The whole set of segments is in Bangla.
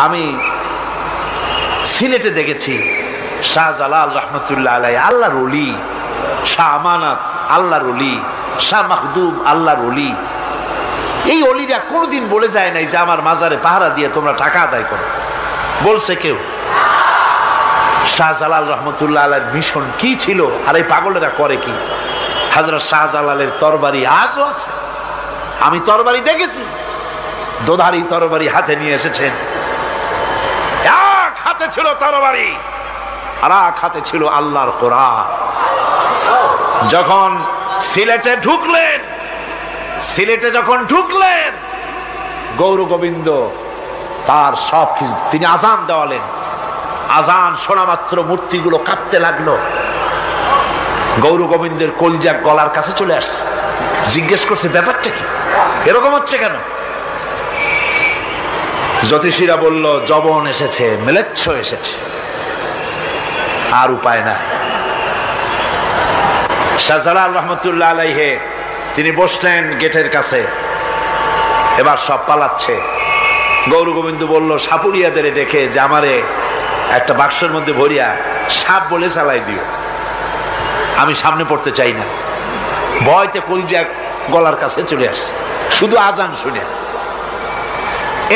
আমি সিলেটে দেখেছি শাহজালাল রহমতুল্লাহ আলাইহি আল্লাহর ওলি, শাহ আমানত আল্লাহর ওলি, শাহ মাখদুম আল্লাহর ওলি। এই ওলিরা কোনোদিন বলে যায় নাই যে আমার মাজারে পাহারা দিয়ে তোমরা টাকা আদায় করো, বলছে কেউ? শাহজালাল রহমতুল্লাহ আলাইহির মিশন কি ছিল আর এই পাগলেরা করে কি? হযরত শাহজালালের তরবারি আজও আছে, আমি তরবারি দেখেছি, দোধারি তরবারি হাতে নিয়ে এসেছেন। এক হাতে ছিল তরবারি আর এক হাতে ছিল আল্লাহর কোরআন। যখন সিলেটে যখন ঢুকলেন গৌর গোবিন্দ তার সব কিছু তিনি আজান দেওয়ালেন। আজান শোনা মাত্র মূর্তিগুলো কাঁপতে লাগলো। গৌর গোবিন্দের কলজা গলার কাছে চলে আসছে, জিজ্ঞেস করছে ব্যাপারটা কি, এরকম হচ্ছে কেন? জ্যোতিষীরা বলল যবন এসেছে, মেলেচ্ছ এসেছে, আর উপায় নাই। শাহজালাল রহমতুল্লাহ আলাইহি তিনি বসলেন গেটের কাছে, এবার সব পালাচ্ছে। গৌর গোবিন্দ বলল সাপুরিয়াদের ডেকে যে আমারে একটা বাক্সের মধ্যে ভরিয়া সাপ বলে চালাই দিও, আমি সামনে পড়তে চাই না। ভয়তে কলজা গলার কাছে চলে আসছে শুধু আজান শুনে।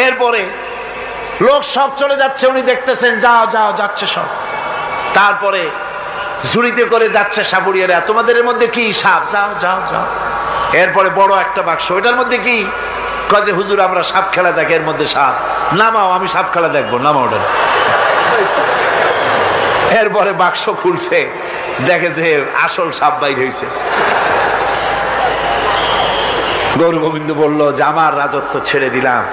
এরপরে লোক সব চলে যাচ্ছে, উনি দেখতেছেন যাও যাও যাচ্ছে সব। তারপরে ঝুড়িতে করে যাচ্ছে সাপুরিয়ারা, তোমাদের এর মধ্যে কি? সাপ, যাও যাও যাও। এরপরে বড় একটা বাক্স, এটার মধ্যে কি? কাজে হুজুর আমরা সাপ খেলা দেখি, এর মধ্যে সাপ। নামাও, আমি সাপ খেলা দেখবো, নামাও ওটা। এরপরে বাক্স খুলছে, দেখে যে আসল সাপ বাইর হয়েছে। গৌর গোবিন্দ বলল যে আমার রাজত্ব ছেড়ে দিলাম,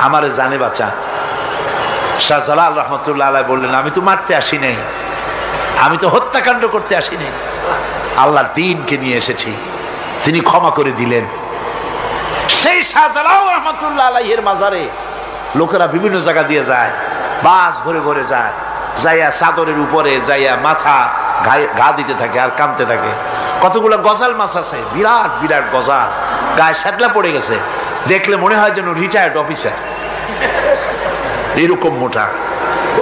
আমারে জানে বাঁচা। শাহজালাল রহমতুল্লাহ আলাইহি বললেন আমি তো মারতে আসি নাই, আমি তো হত্যাকাণ্ড করতে আসি নাই, আল্লাহর দ্বীনকে নিয়ে এসেছি। তিনি ক্ষমা করে দিলেন। সেই শাহজালাল রহমতুল্লাহ আলাইহির মাজারে লোকেরা বিভিন্ন জায়গা দিয়ে যায়, বাস ভরে ভরে যায়, যাইয়া চাদরের উপরে যাইয়া মাথা ঘা দিতে থাকে আর কাঁদতে থাকে। কতগুলো গজাল মাছ আছে, বিরাট বিরাট গজাল, গায়ে শ্যাতলা পড়ে গেছে, দেখলে মনে হয় যেন রিটায়ার্ড অফিসার, এরকম মোটা।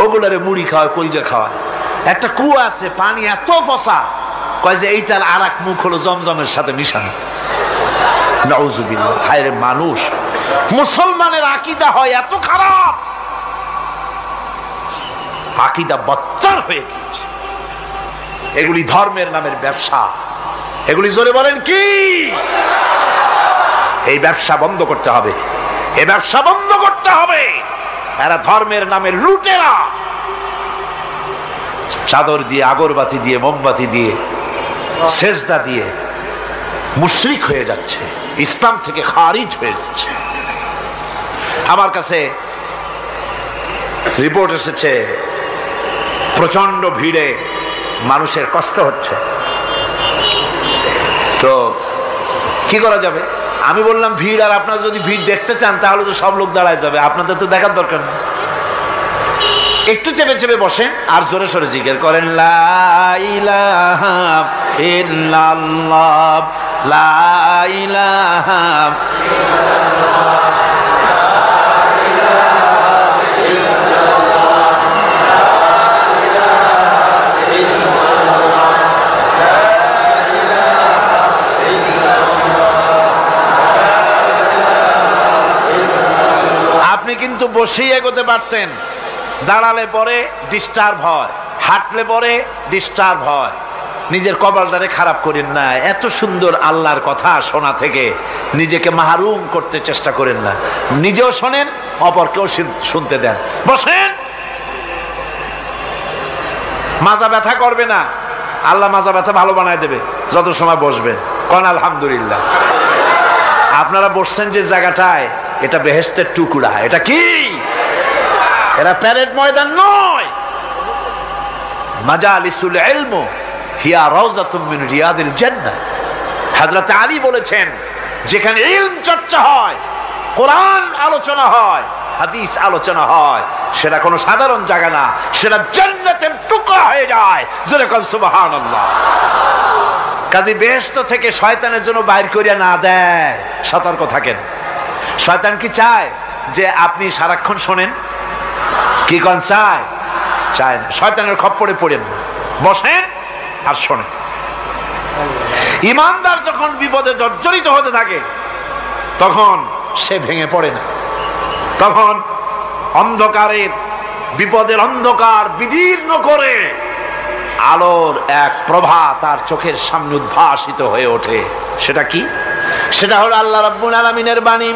ওগুলারে মুড়ি খাওয়ায়, কলজা খাওয়ায়। একটা কুয়া আছে, পানি এত পচা, কয় যে এইটার আর এক মুখ হলো জমজমের সাথে মিশানো। নাউজুবিল্লাহ। হায় রে মানুষ, মুসলমানের আকীদা হয় এত খারাপ, আকীদা বদতর হয়ে গিয়েছে। এগুলি ধর্মের নামের ব্যবসা, এগুলি জোরে বলেন কি? এই ব্যবসা বন্ধ করতে হবে, এই ব্যবসা বন্ধ করতে হবে। এরা ধর্মের নামের লুটেরা, চাদর দিয়ে, আগরবাতি দিয়ে, মোমবাতি দিয়ে, সেজদা দিয়ে মুশরিক হয়ে যাচ্ছে, ইসলাম থেকে খারিজ হয়ে যাচ্ছে। আমার কাছে রিপোর্ট এসেছে প্রচন্ড ভিড়ে মানুষের কষ্ট হচ্ছে, তো কি করা যাবে? আমি বললাম ভিড়, আর আপনারা যদি ভিড় দেখতে চান তাহলে তো সব লোক দাঁড়ায় যাবে, আপনাদের তো দেখার দরকার নেই। একটু চেপে চেপে বসেন আর জোরে সোরে জিকির করেন লা ইলাহা ইল্লাল্লাহ, লা ইলাহা ইল্লাল্লাহ। আপনি কিন্তু বসেই এগোতে পারতেন, দাঁড়ালে পরে ডিস্টার্ব হয়, হাঁটলে পরে ডিস্টার্ব হয়। নিজের কপালটারে খারাপ করেন না, এত সুন্দর আল্লাহর কথা শোনা থেকে নিজেকে মাহরুম করতে চেষ্টা করেন না। নিজেও শোনেন, অপরকেও শুনতে দেন। বসেন, মাজা ব্যথা করবে না, আল্লাহ মাজা ব্যথা ভালো বানায় দেবে যত সময় বসবেন। কোন আলহামদুলিল্লাহ। আপনারা বসছেন যে জায়গাটায়, এটা বেহেশতের টুকরা। এটা কি? এরা প্যারেড ময়দান নয়। মাজালিসুল ইলম হিয়া রাউযাতুম মিন রিয়াদিল জান্নাহ। হযরত আলী বলেছেন যেখানে ইলম চর্চা হয়, কোরআন আলোচনা হয়, হাদিস আলোচনা হয়, সেটা কোনো সাধারণ জায়গা না, সেটা জান্নাতের টুকরা হয়ে যায়। জোরে বলেন সুবহানাল্লাহ। কাজী বেহেশত থেকে শয়তানের জন্য বাইর করিয়া না দেয়, সতর্ক থাকেন। শয়তান কি চায়? যে আপনি সারাক্ষণ শোনেন? কি কোন চায়? চায় না। শয়তানের খপ্পরে পড়েন না, বসেন আর শোনেন। ইমানদার যখন বিপদে জর্জরিত হতে থাকে তখন সে ভেঙে পড়ে না, তখন অন্ধকারের বিপদের অন্ধকার বিদীর্ণ করে আলোর এক প্রভা তার চোখের সামনে উদ্ভাসিত হয়ে ওঠে। সেটা কি? সেটা হলো আল্লাহ রাব্বুল আলামিনের বাণী,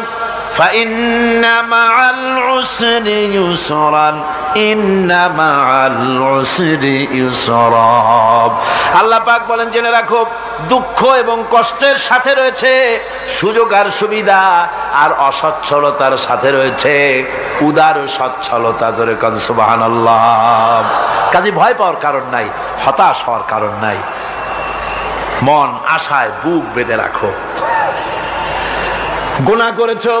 ফাইন্না মাআল উসরি ইউসরান ইন্না মাআল উসরি ইউসরা। আল্লাহ পাক বলেন, জেনে রাখো দুঃখ এবং কষ্টের সাথে রয়েছে সুযোগ আর সুবিধা, আর অসচ্ছলতার সাথে রয়েছে উদার সচ্ছলতা। জোরে কোন সুবহানাল্লাহ। কাজে ভয় পাওয়ার কারণ নাই, হতাশ হওয়ার কারণ নাই, মন আশায় বুক বেঁধে রাখো। গুনাহ করেছো,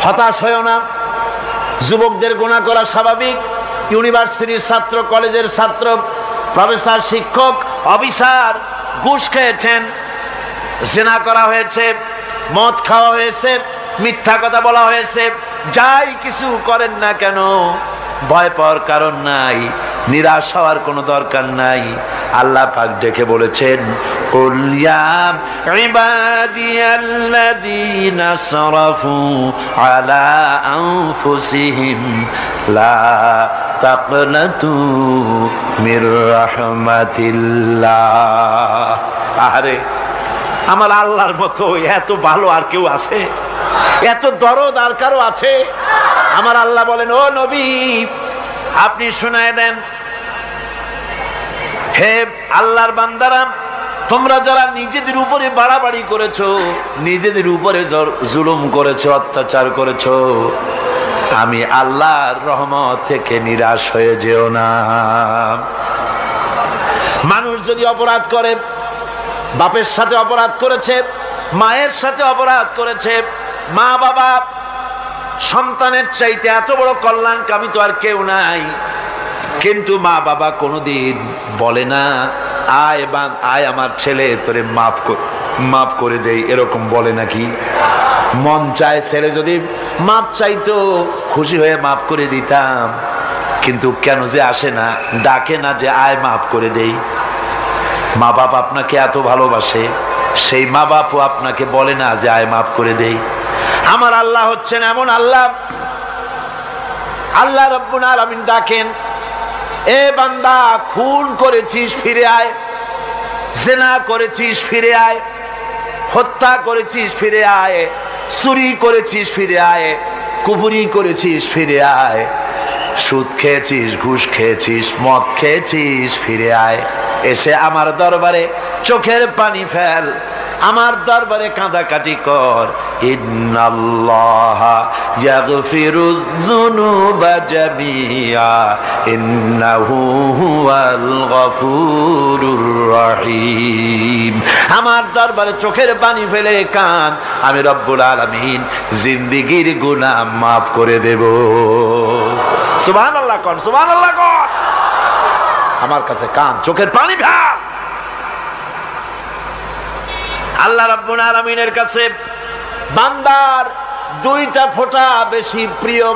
হতাশ হয়ো না। যুবকদের গুনাহ করা স্বাভাবিক। ইউনিভার্সিটির ছাত্র, কলেজের ছাত্র, প্রফেসর, শিক্ষক, অফিসার ঘুষ খেয়েছেন, জিনা করা হয়েছে, মদ খাওয়া হয়েছে, মিথ্যা কথা বলা হয়েছে, যাই কিছু করেন না কেন ভয় পাওয়ার কারণ নাই, নিরাশ হওয়ার কোনো দরকার নাই। আল্লাহ পাক ডেকে বলেছেন, কুল ইয়া ইবাদিয়াল্লাযীনা আসরাফু আলা আনফুসিহিম লা তাকনাতু মির রাহমাতিল্লাহ। আরে আমার আল্লাহর মতো এত ভালো আর কেউ আছে? এত দরদ আর কারো আছে? আমার আল্লাহ বলেন, ও নবী আপনি শোনায় দেন, হে আল্লাহর বান্দারা, তোমরা যারা নিজেদের উপরে বাড়াবাড়ি করেছো, নিজেদের উপরে জুলুম করেছো, অত্যাচার করেছো, আমি আল্লাহর রহমত থেকে নিরাশ হয়ে যেও না। মানুষ যদি অপরাধ করে, বাপের সাথে অপরাধ করেছে, মায়ের সাথে অপরাধ করেছে, মা বাবা সন্তানের চাইতে এত বড় কল্যাণকামী তো আর কেউ নাই, কিন্তু মা বাবা কোনোদিন বলে না আয় আমার ছেলে তোরে মাফ করে দেই, এরকম বলে নাকি? মন চায় ছেলে যদি মাপ চাইতো খুশি হয়ে মাফ করে দিতাম, কিন্তু কেন যে আসে না, ডাকে না যে আয় মাফ করে দেই। মা বাপ আপনাকে এত ভালোবাসে, সেই মা বাপও আপনাকে বলে না যে আয় মাফ করে দেই। আমার আল্লাহ হচ্ছেন এমন আল্লাহ, আল্লাহ রাব্বুল আলামিন ডাকেন, এ বান্দা খুন করেছিস ফিরে আয়, জিনা করেছিস ফিরে আয়, হত্যা করেছিস ফিরে আয়, চুরি করেছিস ফিরে আয়, কুফরি করেছিস ফিরে আয়, সুদ খেয়েছিস, ঘুষ খেয়েছিস, মদ খেয়েছিস ফিরে আয়, এসে আমার দরবারে চোখের পানি ফেল, আমার দরবারে কাঁদাকাটি কর। ইন্নাল্লাহা ইয়াগফিরুয যুনুবা জামিআ ইন্নাহু হুয়াল গফুরুর রহিম। আমার দরবারে চোখের পানি ফেলে কাঁদ, আমি রব্বুল আলামিন জিন্দেগীর গুনাহ মাফ করে দেব। সুবহানাল্লাহ কোন, সুবহানাল্লাহ কোন। আমার কাছে কাঁদ, চোখের পানি ফেল। আল্লাহ রাব্বুল আলামিনের কাছে বান্দার দুইটা ফোঁটা বেশি প্রিয়।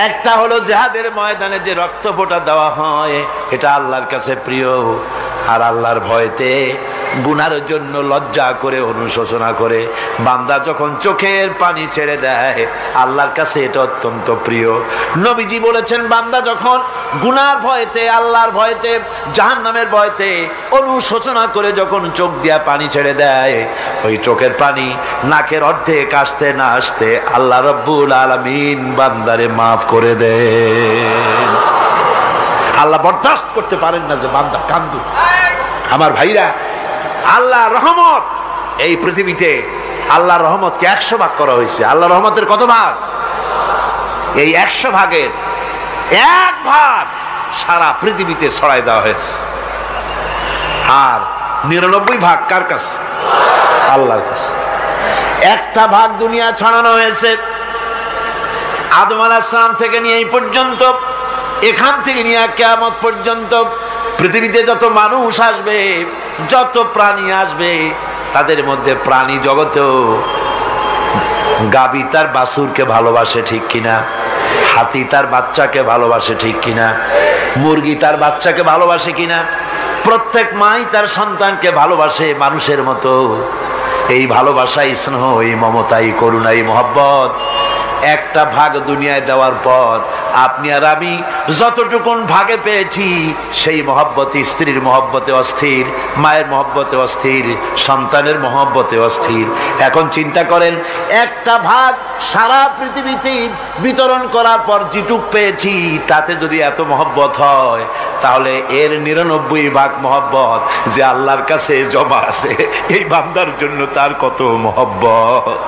একটা হলো জিহাদের ময়দানে যে রক্ত ফোঁটা দেওয়া হয়, এটা আল্লাহর কাছে প্রিয়। আর আল্লাহর ভয়তে গুনার জন্য লজ্জা করে, অনুশোচনা করে বান্দা যখন চোখের পানি ছেড়ে দেয়, আল্লাহর কাছে এটা অত্যন্ত প্রিয়। নবীজি বলেছেন, বান্দা যখন গুনার ভয়তে, আল্লাহর ভয়তে, জাহান্নামের ভয়তে অনুশোচনা করে যখন চোখ দিয়া পানি ছেড়ে দেয়, ওই চোখের পানি নাকের অর্ধেক আসতে না আসতে আল্লাহ রাব্বুল আলামিন বান্দারে মাফ করে দেন। আল্লাহ বরদাস্ত করতে পারেন না যে বান্দা কান্দু। আমার ভাইরা, আল্লাহ রহমত এই পৃথিবীতে, আল্লাহ রহমতকে 100 ভাগ করা হয়েছে। আল্লাহ রহমতের কত ভাগ? এই 100 ভাগের 1 ভাগ সারা পৃথিবীতে ছড়াই দেওয়া হয়েছে। আর 99 ভাগ কার কাছে? আল্লাহর কাছে। একটা ভাগ দুনিয়া ছড়ানো হয়েছে আদম আলাইহিস সালাম থেকে নিয়ে এই পর্যন্ত, এখান থেকে নিয়ে কিয়ামত পর্যন্ত পৃথিবীতে যত মানুষ আসবে, যত প্রাণী আসবে, তাদের মধ্যে প্রাণী জগতেও গাবি তার বাছুরকে ভালোবাসে ঠিক কিনা, হাতি তার বাচ্চাকে ভালোবাসে ঠিক কিনা, মুরগি তার বাচ্চাকে ভালোবাসে কিনা, প্রত্যেক মাই তার সন্তানকে ভালোবাসে মানুষের মতো। এই ভালোবাসা, স্নেহ, এই মমতা, এই করুণা, এই মহব্বত একটা ভাগ দুনিয়ায় দেওয়ার পর আপনি আর আমি যতটুকুন ভাগে পেয়েছি সেই মহব্বতে, স্ত্রীর মহব্বতে অস্থির, মায়ের মহব্বতে অস্থির, সন্তানের মহব্বতে অস্থির। এখন চিন্তা করেন, একটা ভাগ সারা পৃথিবীতে বিতরণ করার পর যেটুক পেয়েছি তাতে যদি এত মহব্বত হয়, তাহলে এর 99 ভাগ মহব্বত যে আল্লাহর কাছে জমা আছে, এই বান্দার জন্য তার কত মহব্বত,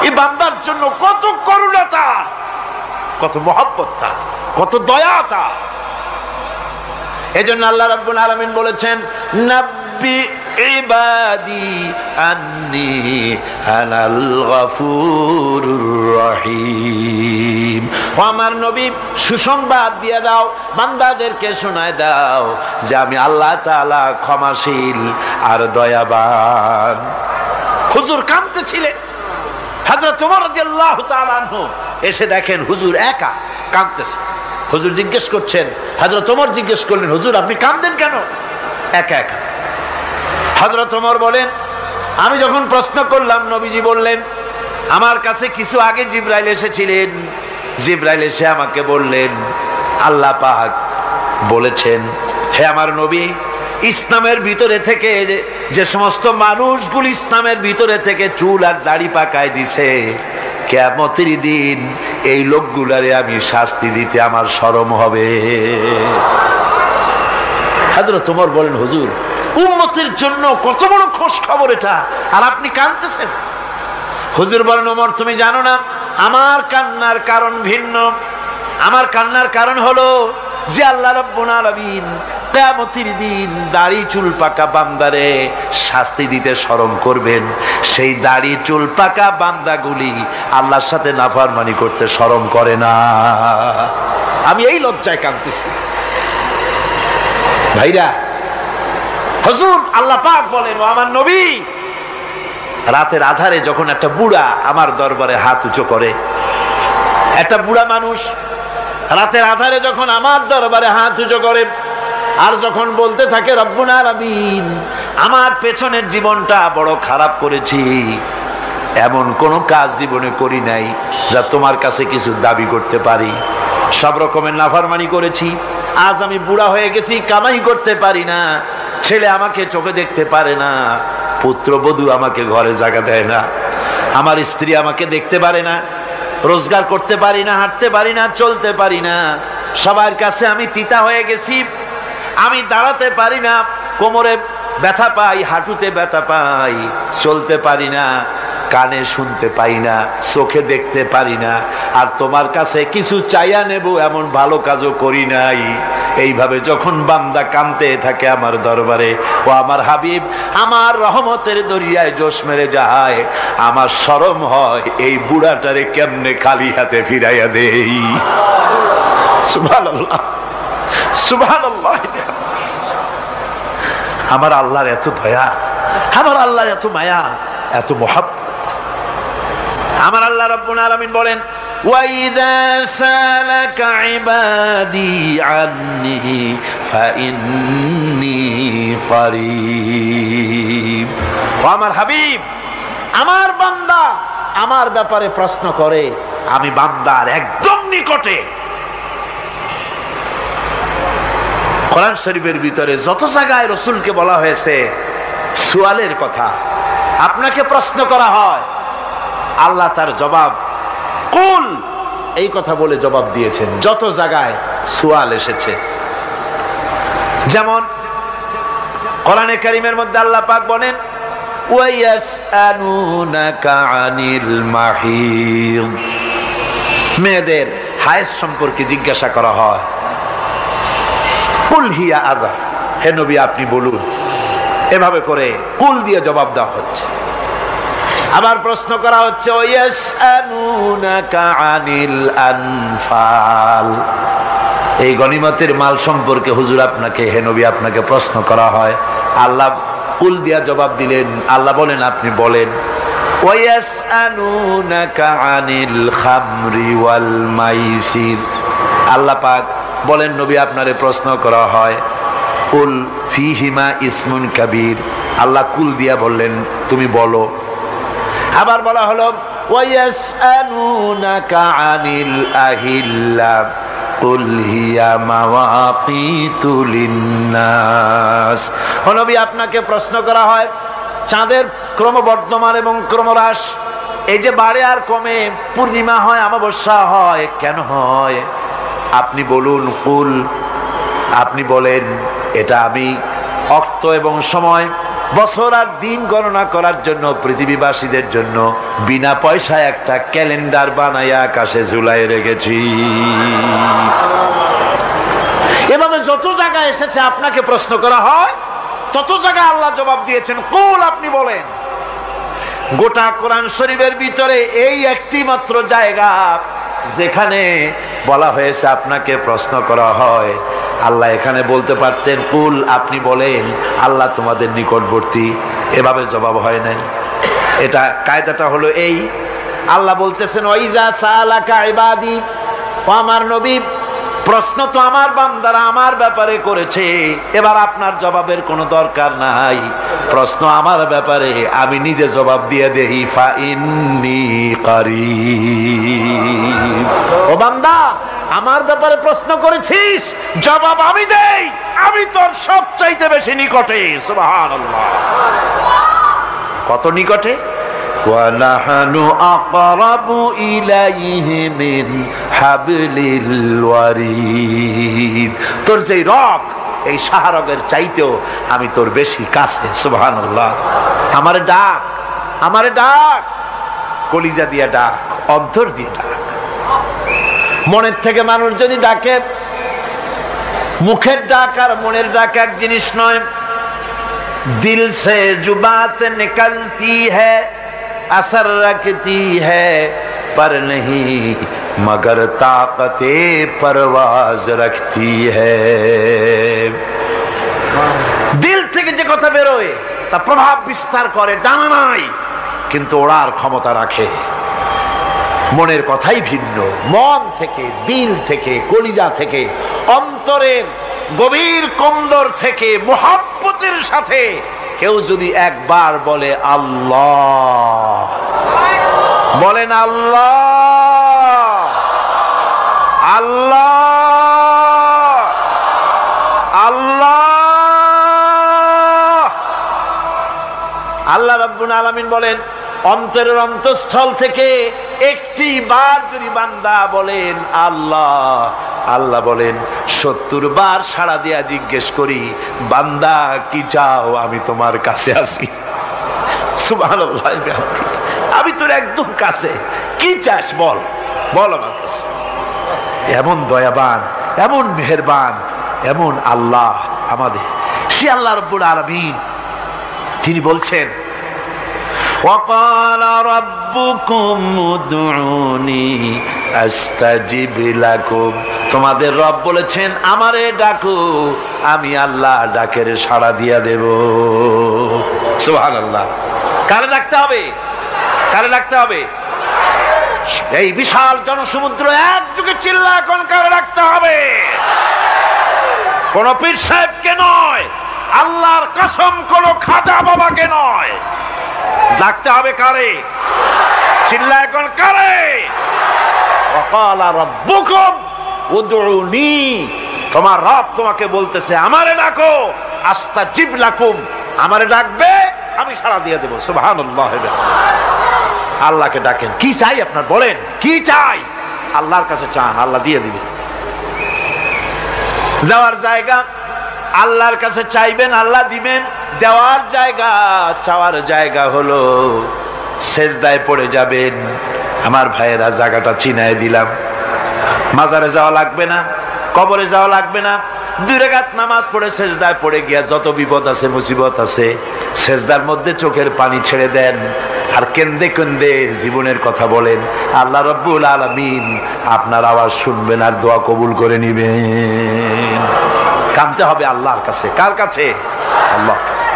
এই বান্দার জন্য কত করুণা তার, কত মহব্বত তার, কত দয়া তার। এজন্য আল্লাহ রাব্বুল আলামিন বলেছেন, নাব্বি ইবাদি আন্নি আনাল গফুরুর রহিম। ও আমার নবী, সুসংবাদ দিয়ে দাও, বান্দাদেরকে শোনায় দাও যে আমি আল্লাহ তাআলা ক্ষমাশীল আর দয়াবান। হুজুর কাঁদতেছিলেন, হযরত ওমর রাদিয়াল্লাহু তাআলা আনহু এসে দেখেন হুজুর একা কাঁদতেছে। হুজুর জিজ্ঞেস করছেন, হযরত ওমর জিজ্ঞেস করলেন, হুজুর আপনি কাঁদেন কেন একা একা? হযরত ওমর বলেন, আমি যখন প্রশ্ন করলাম নবীজি বললেন, আমার কাছে কিছু আগে জিবরাইল এসেছিলেন, জিবরাইল এসে আমাকে বললেন আল্লাহ পাক বলেছেন, হে আমার নবী, ইসলামের ভিতরে থেকে যে সমস্ত মানুষগুলো ইসলামের ভিতরে থেকে চুল আর দাড়ি পাকায় দিছে, কিয়ামতের দিন এই লোকগুলারে আমি শাস্তি দিতে আমার শরম হবে। হযরত ওমর বলেন, হুজুর উম্মতের জন্য কত বড় খোঁজ খবর এটা, আর আপনি কাঁদতেছেন। হুজুর বলেন, ওমর তুমি জানো না আমার কান্নার কারণ ভিন্ন। আমার কান্নার কারণ হলো যে আল্লাহ রাব্বুল আলামিন কিয়ামতের দিন দাড়ি চুল পাকা বান্দারে শাস্তি দিতে শরম করবেন, সেই দাড়ি চুল পাকা বান্দাগুলি আল্লাহর সাথে নাফরমানি করতে শরম করে না। আমি এই লজ্জায় কাঁদতেছি। ভাইরা, হুজুর আল্লাহ পাক বলেন, ও আমার নবী, রাতের আধারে যখন একটা বুড়া আমার দরবারে হাত উঁচু করে, একটা বুড়া মানুষ রাতের আধারে যখন আমার দরবারে হাত উঁচু করে আর যখন বলতে থাকে, রব্বুল আলামিন আমার পেছনের জীবনটা বড় খারাপ করেছি, এমন কোন কাজ জীবনে করি নাই যা তোমার কাছে কিছু দাবি করতে পারি, সব রকমের নাফরমানি করেছি, আজ আমি বুড়া হয়ে গেছি, কামাই করতে পারি না, ছেলে আমাকে চোখে দেখতে পারে না, পুত্রবধূ আমাকে ঘরে জায়গা দেয় না, আমার স্ত্রী আমাকে দেখতে পারে না, রোজগার করতে পারি না, হাঁটতে পারি না, চলতে পারি না, সবার কাছে আমি তিতা হয়ে গেছি, আমি দাঁড়াতে পারি না, কোমরে ব্যথা পাই, হাঁটুতে ব্যথা পাই, চলতে পারি না, কানে শুনতে পাই না, চোখে দেখতে পারি না, আর তোমার কাছে কিছু চাইয়া নেব এমন ভালো কাজও করি নাই। এইভাবে যখন বান্দা কাঁদতে থাকে আমার দরবারে, ও আমার হাবিব আমার রহমতের দরিয়ায় জোশ মেরে যায়, আমার শরম হয় এই বুড়াটারে কেমনে খালি হাতে ফিরাইয়া দেই। সুবহানাল্লাহ, সুবহানাল্লাহ। আমার আল্লাহর এত দয়া, আমার আল্লাহর এত মায়া, এত মহব্বত। আমার আল্লাহ রাব্বুল আলামিন বলেন, وَإِذَا سَأَلَكَ عِبَادِي عَنِّي فَإِنِّي قَرِيبٌ। আমার হাবিব, আমার বান্দা আমার ব্যাপারে প্রশ্ন করে, আমি বান্দার একদম নিকটে। কোরআন শরীফের ভিতরে যত জায়গায় রাসূলকে বলা হয়েছে সুয়ালের কথা, আপনাকে প্রশ্ন করা হয়, আল্লাহ তার জবাব কুল এই কথা বলে জবাব দিয়েছেন। যত জায়গায় সুয়াল এসেছে, যেমন কোরআনে কারীমের মধ্যে আল্লাহ পাক বলেন, ওয়ায়াসআলুনাকা আনিল মাহিদ, মেয়েদের হায়েজ সম্পর্কে জিজ্ঞাসা করা হয়, কুল হিয়া আযা, হে নবী আপনি বলুন। এভাবে করে কুল দিয়ে জবাব দেওয়া হচ্ছে। আবার প্রশ্ন করা হচ্ছে, ওয়ায়াসআলুনাকা আনিল আনফাল, এই গনিমতের মাল সম্পর্কে হুজুর আপনাকে, হে নবী আপনাকে প্রশ্ন করা হয়। আল্লাহ কুল দিয়া জবাব দিলেন। আল্লাহ বলেন আপনি বলেন। ওয়ায়াসআলুনাকা আনিল খামরি ওয়াল মাইসির। আল্লাহ পাক বলেন নবী আপনারে প্রশ্ন করা হয় কুল ফীহিমা ইসমুন কাবীর। আল্লাহ কুল দিয়া বললেন তুমি বলো। আবার বলা হলো ওয়ায়াসআলুনাকা আনিল আহিল্লা কুল হিয়া মাওয়াকিতু লিন্নাস। ও নবী আপনাকে প্রশ্ন করা হয় চাঁদের ক্রমবর্ধমান এবং ক্রমহ্রাস, এই যে বাড়ে আর কমে, পূর্ণিমা হয় অমাবস্যা হয়, কেন হয়? আপনি বলুন কুল, আপনি বলেন এটা আমি অক্ত এবং সময়, বছর আর দিন গণনা করার জন্য পৃথিবীবাসীদের জন্য বিনা পয়সায় একটা ক্যালেন্ডার বানাইয়া আকাশে ঝুলাই রেখেছি। এভাবে যত জায়গায় এসেছে আপনাকে প্রশ্ন করা হয় তত জায়গায় আল্লাহ জবাব দিয়েছেন কুল, আপনি বলেন। গোটা কোরআন শরীফের ভিতরে এই একটি মাত্র জায়গা যেখানে বলা হয়েছে আপনাকে প্রশ্ন করা হয়। আল্লাহ এখানে বলতে পারতেন কুল, আপনি বলেন, আল্লাহ তোমাদের নিকটবর্তী, এভাবে জবাব হয় নাই। এটা কায়দাটা হলো এই, আল্লাহ বলতেছেন ওয়াইজা সালাকা ইবাদি, ও আমার নবী প্রশ্ন তো আমার বান্দারা আমার ব্যাপারে করেছে, এবার আপনার জবাবের কোনো দরকার নাই। প্রশ্ন আমার ব্যাপারে, আমি নিজে জবাব দিয়ে দেই ফা ইন্নী কারীব। ও বান্দা আমার ব্যাপারে প্রশ্ন করেছিস, জবাব আমি দেই, আমি তোর সবচাইতে বেশি নিকটে। সুবহানাল্লাহ, কত নিকটে? ওয়ানাহানু আকরাবু ইলাইহি মিন হাবলিল ওয়ারিদ। তোর যে রগ, এই শাহরগের চাইতেও আমি তোর বেশি কাছে। সুবহানাল্লাহ, আমারে ডাক, আমারে ডাক, কলিজা দিয়া ডাক, অন্তর দিয়ে ডাক। মনের থেকে মানুষ যদি ডাকে, মুখের ডাক আর মনের ডাক এক জিনিস নয়। দিল সে জুবাত নিকলতি হ্যায়, असर रखती है पर नहीं मगर ताकते परवाज रखती है। দিল থেকে যে কথা বেরোয় তা প্রভাব বিস্তার করে, ডানা নাই কিন্তু ওড়ার ক্ষমতা রাখে। মনের কথাই ভিন্ন। মন থেকে, দিল থেকে, কলিজা থেকে, অন্তরের গভীর কন্দর থেকে মুহাব্বতের সাথে কেউ যদি একবার বলে আল্লাহ, বলেন আল্লাহ, আল্লাহ, আল্লাহ, আল্লাহ রাব্বুল আলামিন বলেন অন্তরের অন্তঃস্থল থেকে একটি বার যদি বান্দা বলেন আল্লাহ, আল্লাহ বলেন 70 বার সাড়া দিয়া জিজ্ঞেস করি বান্দা কি চাও, আমি তোমার কাছে আসি। সুবহানাল্লাহ, আমি তোর একদম কাছে, কি চাস বল, বল আমার কাছে। এমন দয়াবান, এমন মেহেরবান, এমন আল্লাহ আমাদের। সে আল্লাহ রাব্বুল আলামিন তিনি বলছেন وقال ربكم ادعوني استجب لكم। তোমাদের রব বলেছেন আমারে ডাকো, আমি আল্লাহ ডাকের সাড়া দিয়া দেব। সুবহানাল্লাহ, কারে ডাকতে হবে? কারে ডাকতে হবে? এই বিশাল জনসমুদ্র একযোগে চিল্লা এখন কারে ডাকতে হবে? কোন পীর সাহেবকে নয়, আল্লাহর কসম কোন খাজা বাবাকে নয়, ডাকতে হবে কারে? চিল্লা এখন কারে? ওয়াকালা রাব্বুকুম উদউনি, তোমার রব তোমাকে বলতেছে আমারে ডাকো, আস্তাজিব লাকুম, আমারে ডাকবে আমি সাড়া দিয়ে দেব। সুবহানাল্লাহ, আল্লাহকে ডাকেন। কি চাই আপনার বলেন, কি চাই? আল্লাহর কাছে চান, আল্লাহ দিয়ে দিবেন। দেওয়ার জায়গা আল্লাহর কাছে চাইবেন, আল্লাহ দিবেন। দেওয়ার জায়গা, চাওয়ার জায়গা হলো সেজদায় পড়ে যাবেন। আমার ভাইয়েরা জায়গাটা চিনায় দিলাম। মাজারে যাওয়া লাগবে না, কবরে যাওয়া লাগবে না। 2 রাকাত নামাজ পড়ে সেজদায় পড়ে গিয়া যত বিপদ আছে, মুসিবত আছে, সেজদার মধ্যে চোখের পানি ছেড়ে দেন আর কেন্দে কেন্দে জীবনের কথা বলেন। আল্লাহ রাব্বুল আলামিন আপনার আওয়াজ শুনবেন আর দোয়া কবুল করে নিবেন। কাঁদতে হবে আল্লাহর কাছে। কার কাছে? আল্লাহর কাছে।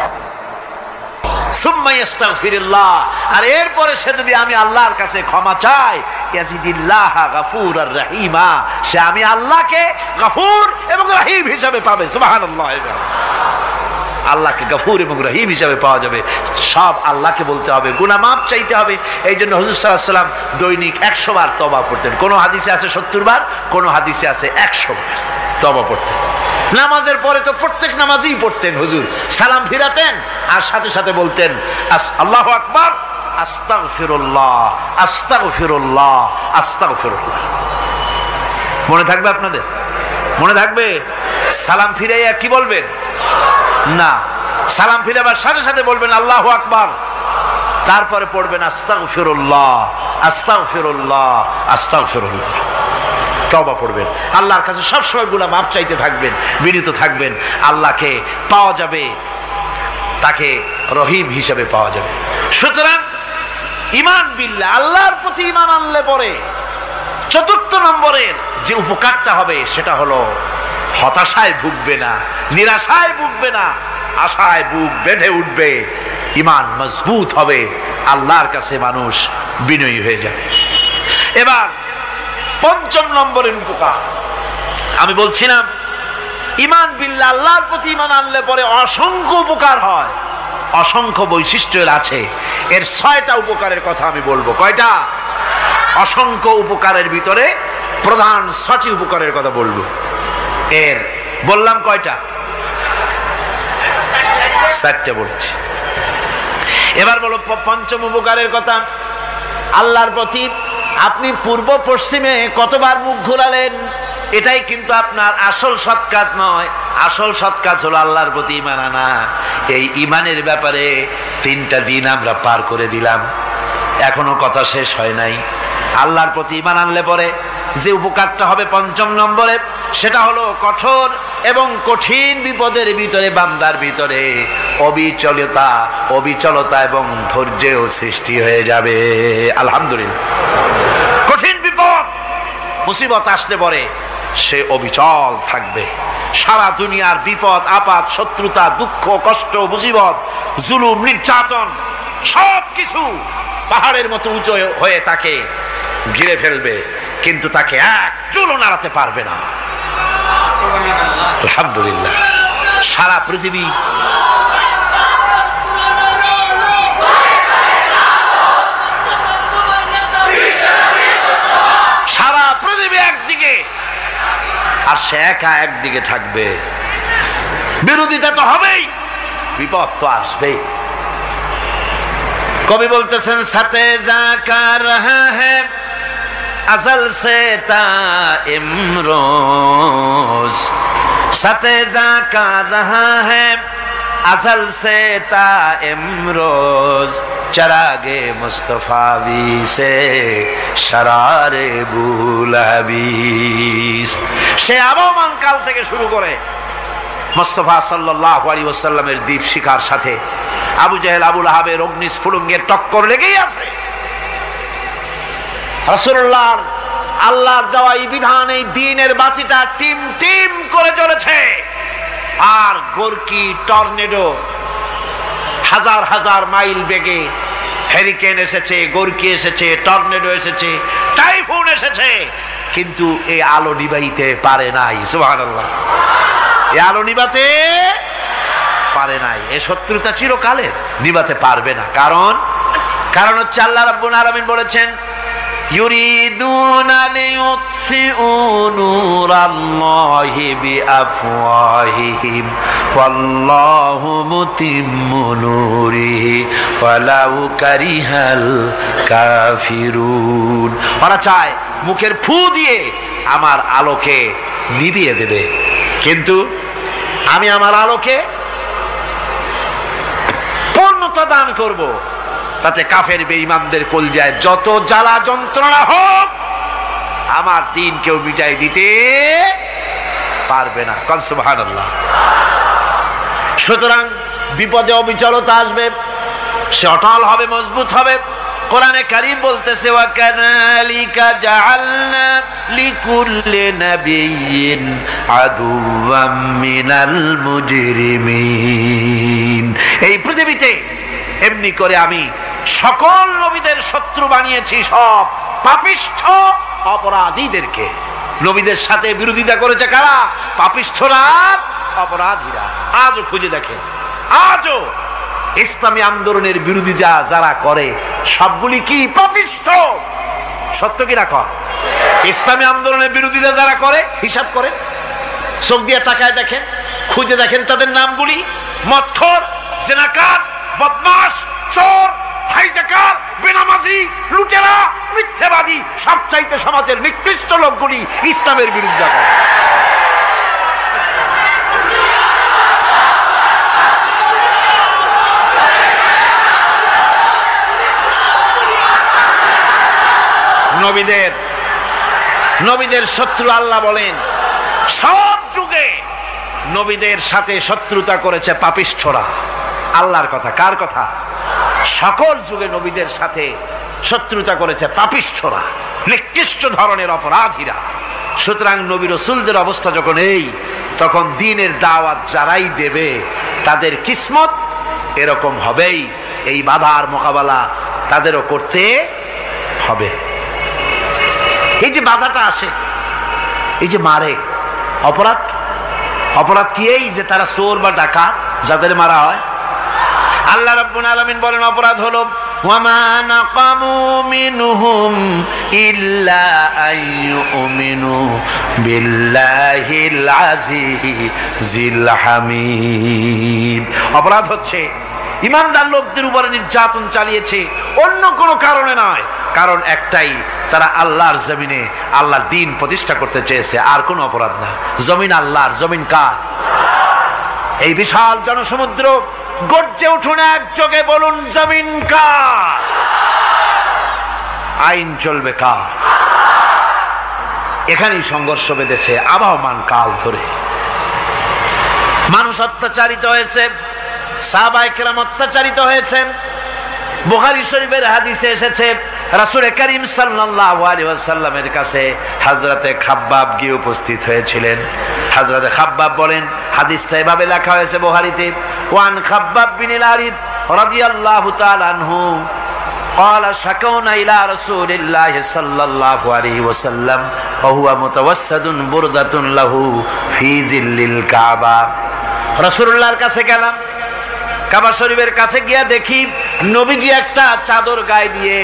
সুম্মা ইস্তাগফিরুল্লাহ, আর এরপরে সে যদি আমি আল্লাহর কাছে ক্ষমা চাই, ইয়াজিদিল্লাহ গাফুরার রহিমা, সে আমি আল্লাহকে গফুর এবং রহিম হিসাবে পাবে। সুবহানাল্লাহ। আল্লাহকে গফুর এবং রহিম হিসাবে পাওয়া যাবে। সব আল্লাহকে বলতে হবে, গুনাহ মাফ চাইতে হবে। এই জন্য হুজুর সাল্লাল্লাহু আলাইহি ওয়াসাল্লাম দৈনিক 100 বার তওবা পড়তেন। কোন হাদিসে আছে 70 বার, কোন হাদিসে আছে 100 বার তওবা পড়তেন। নামাজের পরে তো প্রত্যেক নামাজই পড়তেন হুজুর, সালাম ফিরাতেন আর সাথে সাথে বলতেন আল্লাহু আকবার, আস্তাগফিরুল্লাহ, আস্তাগফিরুল্লাহ, আস্তাগফিরুল্লাহ। মনে থাকবে আপনাদের? মনে থাকবে? সালাম ফিরাইয়া কি বলবেন? না, সালাম ফিরাবার সাথে সাথে বলবেন আল্লাহু আকবার, তারপরে পড়বেন আস্তাগফিরুল্লাহ, আস্তাগফিরুল্লাহ, আস্তাগফিরুল্লাহ। তওবা পড়বেন, আল্লাহর কাছে সবসময় গুনাহ মাফ চাইতে থাকবেন, বিনীত থাকবেন। আল্লাহকে পাওয়া যাবে, তাকে রহিম হিসেবে পাওয়া যাবে। সুতরাং ঈমান বিল্লাহ, আল্লাহর প্রতি ঈমান আনলে পরে চতুর্থ নম্বরের যে উপকারটা হবে সেটা হলো হতাশায় ভুগবে না, নিরাশায় ভুগবে না, আশায় বুক বেঁধে উঠবে, ঈমান মজবুত হবে, আল্লাহর কাছে মানুষ বিনয়ী হয়ে যাবে। এবার পঞ্চম নম্বরের উপকার আমি বলছিলাম, ঈমান বিল্লাহ, আল্লাহর প্রতি ঈমান আনলে পরে অসংখ্য উপকার হয়, অসংখ্য বৈশিষ্ট্য আছে। এর 6টা উপকারের কথা আমি বলবো। কয়টা? অসংখ্য উপকারের ভিতরে প্রধান 6টি উপকারের কথা বলবো। এর বললাম কয়টা? 4টে বলেছি। এবার বলো পঞ্চম উপকারের কথা। আল্লাহর প্রতি আপনি পূর্ব পশ্চিমে কতবার মুখ ঘোরালেন, এটাই কিন্তু আপনার আসল সৎ কাজ নয়। আসল সৎ কাজ হলো আল্লাহর প্রতি ঈমান আনা। এই ঈমানের ব্যাপারে 3টা দিন আমরা পার করে দিলাম, এখনো কথা শেষ হয় নাই। আল্লাহর প্রতি ঈমান আনলে পরে যে উপকারটা হবে পঞ্চম নম্বরে, সেটা হলো কঠোর এবং কঠিন বিপদের ভিতরে বান্দার ভিতরে অবিচলতা এবং ধৈর্যের সৃষ্টি হয়ে যাবে। আলহামদুলিল্লাহ। কঠিন বিপদ মুসিবত আসলে পরে সে অবিচল থাকবে। সারা দুনিয়ার বিপদ আপদ, শত্রুতা, দুঃখ, কষ্ট, মুসিবত, জুলুম, নির্যাতন সবকিছু পাহাড়ের মতো উঁচু হয়ে তাকে ঘিরে ফেলবে, কিন্তু তাকে এক চুলও নাড়াতে পারবে না। আলহামদুলিল্লাহ। সারা পৃথিবী একদিকে আর সে একা একদিকে থাকবে। বিরোধিতা তো হবেই, বিপদ তো আসবেই। কবি বলতেছেন, সাথে জাকা রহা হ্যায় अज़ल से ता इमरोज, सतेजा का रहा है अज़ल से ता इमरोज, चरागे मुस्तफावी से शरारे बुलहबीस। সে আবহমান কাল থেকে শুরু করে মুস্তাফা সাল্লাল্লাহু আলাইহি ওয়াসাল্লামের দীপ শিখার সাথে আবু জাহেল, আবু লাহাবের অগ্নিস্ফুলিঙ্গের টক্কর লেগেই আছে। রাসূলুল্লাহর আল্লাহর দেওয়া এই বিধান, এই দ্বীনের বাতিটা টিম টিম করে জ্বলেছে। আর গোরকি, টর্নেডো, হাজার হাজার মাইল বেগে হেরিকেন এসেছে, গোরকি এসেছে, টর্নেডো এসেছে, টাইফুন এসেছে, কিন্তু এই আলো নিবাইতে পারে নাই। সুবহানাল্লাহ। এই আলো নিবাতে পারে নাই। এই শত্রুতা চিরকালের, নিবাতে পারবে না। কারণ হচ্ছে আল্লাহ রাব্বুল আলামিন বলেছেন, ইউরিদুনা লিইউতফিউ নূরাল্লাহি বিআফওয়াহিহিম ওয়াল্লাহু মুতিম্মু নূরিহি ওয়ালাউ কারিহাল কাফিরুন। ওরা চায় মুখের ফু দিয়ে আমার আলোকে নিভিয়ে দেবে, কিন্তু আমি আমার আলোকে পূর্ণতা দান করব। তাতে কাফের বেঈমানদের কলজায় যত জ্বালা যন্ত্রণা হোক, আমার দ্বীন কেউ মিটাই দিতে পারবে না। সুবহানাল্লাহ। সুতরাং বিপদে অবিচলতা আসবে, সে অটল হবে, মজবুত হবে। কোরআনে কারীম বলতেছে, ওয়া কাযালিকা জাআলনা লিকুল্লি নাবিয়্যিন আদুওয়াম মিনাল মুজরিমিন। এই পৃথিবীতে এমনি করে আমি সকল নবীদের শত্রু বানিয়েছি সব পাপিষ্ঠ অপরাধীদেরকে। নবীদের সাথে বিরোধিতা করেছে কারা? পাপিষ্ঠরা, অপরাধীরা। আজও খুঁজে দেখেন, আজও ইসলামী আন্দোলনের বিরোধিতা যারা করে সবগুলি কি পাপিষ্ঠ? সত্য কি না কর? ইসলামী আন্দোলনের বিরোধিতা যারা করে হিসাব করে চোখ দিয়ে তাকায় দেখেন, খুঁজে দেখেন তাদের নামগুলি। মদখোর, জিনাকার, বদমাশ, চোর, হাইজাকার, বেনামাজি, লুটেরা, মিথ্যাবাদী, সবচাইতে সমাজের নিকৃষ্ট লোকগুলি ইসলামের বিরোধিতা করে। নবীদের শত্রু আল্লাহ বলেন সব যুগে নবীদের সাথে শত্রুতা করেছে পাপিষ্ঠরা। আল্লাহর কথা, কার কথা? সকল যুগে নবীদের সাথে শত্রুতা করেছে পাপিষ্ঠরা, নিকৃষ্ট ধরনের অপরাধীরা। সুতরাং নবী রাসূলদের অবস্থা যখন এই, তখন দ্বীনের দাওয়াত যারাই দেবে তাদের কিসমত এরকম হবেই। এই বাধার মোকাবেলা তাদেরও করতে হবে। এই যে বাধাটা আসে, এই যে মারে, অপরাধ কি? এই যে তারা চোর বা ডাকাত যাদের মারা হয়। আল্লাহ রাব্বুল আলামিন বলেন অপরাধ হলো ওয়ামা নাকামু মিনহুম ইল্লা আইয়ুমিনু বিল্লাহিল আজিজিল হামিদ। অপরাধ হচ্ছে ঈমানদার লোকদের উপরে নির্যাতন চালিয়েছে, অন্য কোনো কারণে নয়। কারণ একটাই, তারা আল্লাহর জমিনে আল্লাহর দ্বীন প্রতিষ্ঠা করতে চেয়েছে, আর কোনো অপরাধ না। জমিন আল্লাহর, জমিন কার? এই বিশাল জনসমুদ্র গর্জে উঠুন একযোগে, বলুন জমিন কার? আইন চলবে কার? এখানেই সংঘর্ষ বেঁধেছে আবহমান কাল ধরে। মানুষ অত্যাচারিত হয়েছে, সাহাবায়ে কেরাম অত্যাচারিত হয়েছেন। বুখারী শরীফের হাদিসে এসেছে রাসূল করিম সাল্লাল্লাহু আলাইহি ওয়াসাল্লামের কাছে হযরতে খাব্বাব গিয়ে উপস্থিত হয়েছিলেন। হযরতে খাব্বাব বলেন, হাদিসটা এভাবে লেখা হয়েছে বুখারীতে, ওয়ান খাব্বাব বিনিল আরিদ রাদিয়াল্লাহু তাআলা আনহু قال شكونا إلى رسول الله صلى الله عليه وسلم وهو متوسد بردة له في ظل الكعبة। রাসূলুল্লাহর কাছে গেলাম, কাবা শরীফের কাছে গিয়া দেখি নবীজি একটা চাদর গায়ে দিয়ে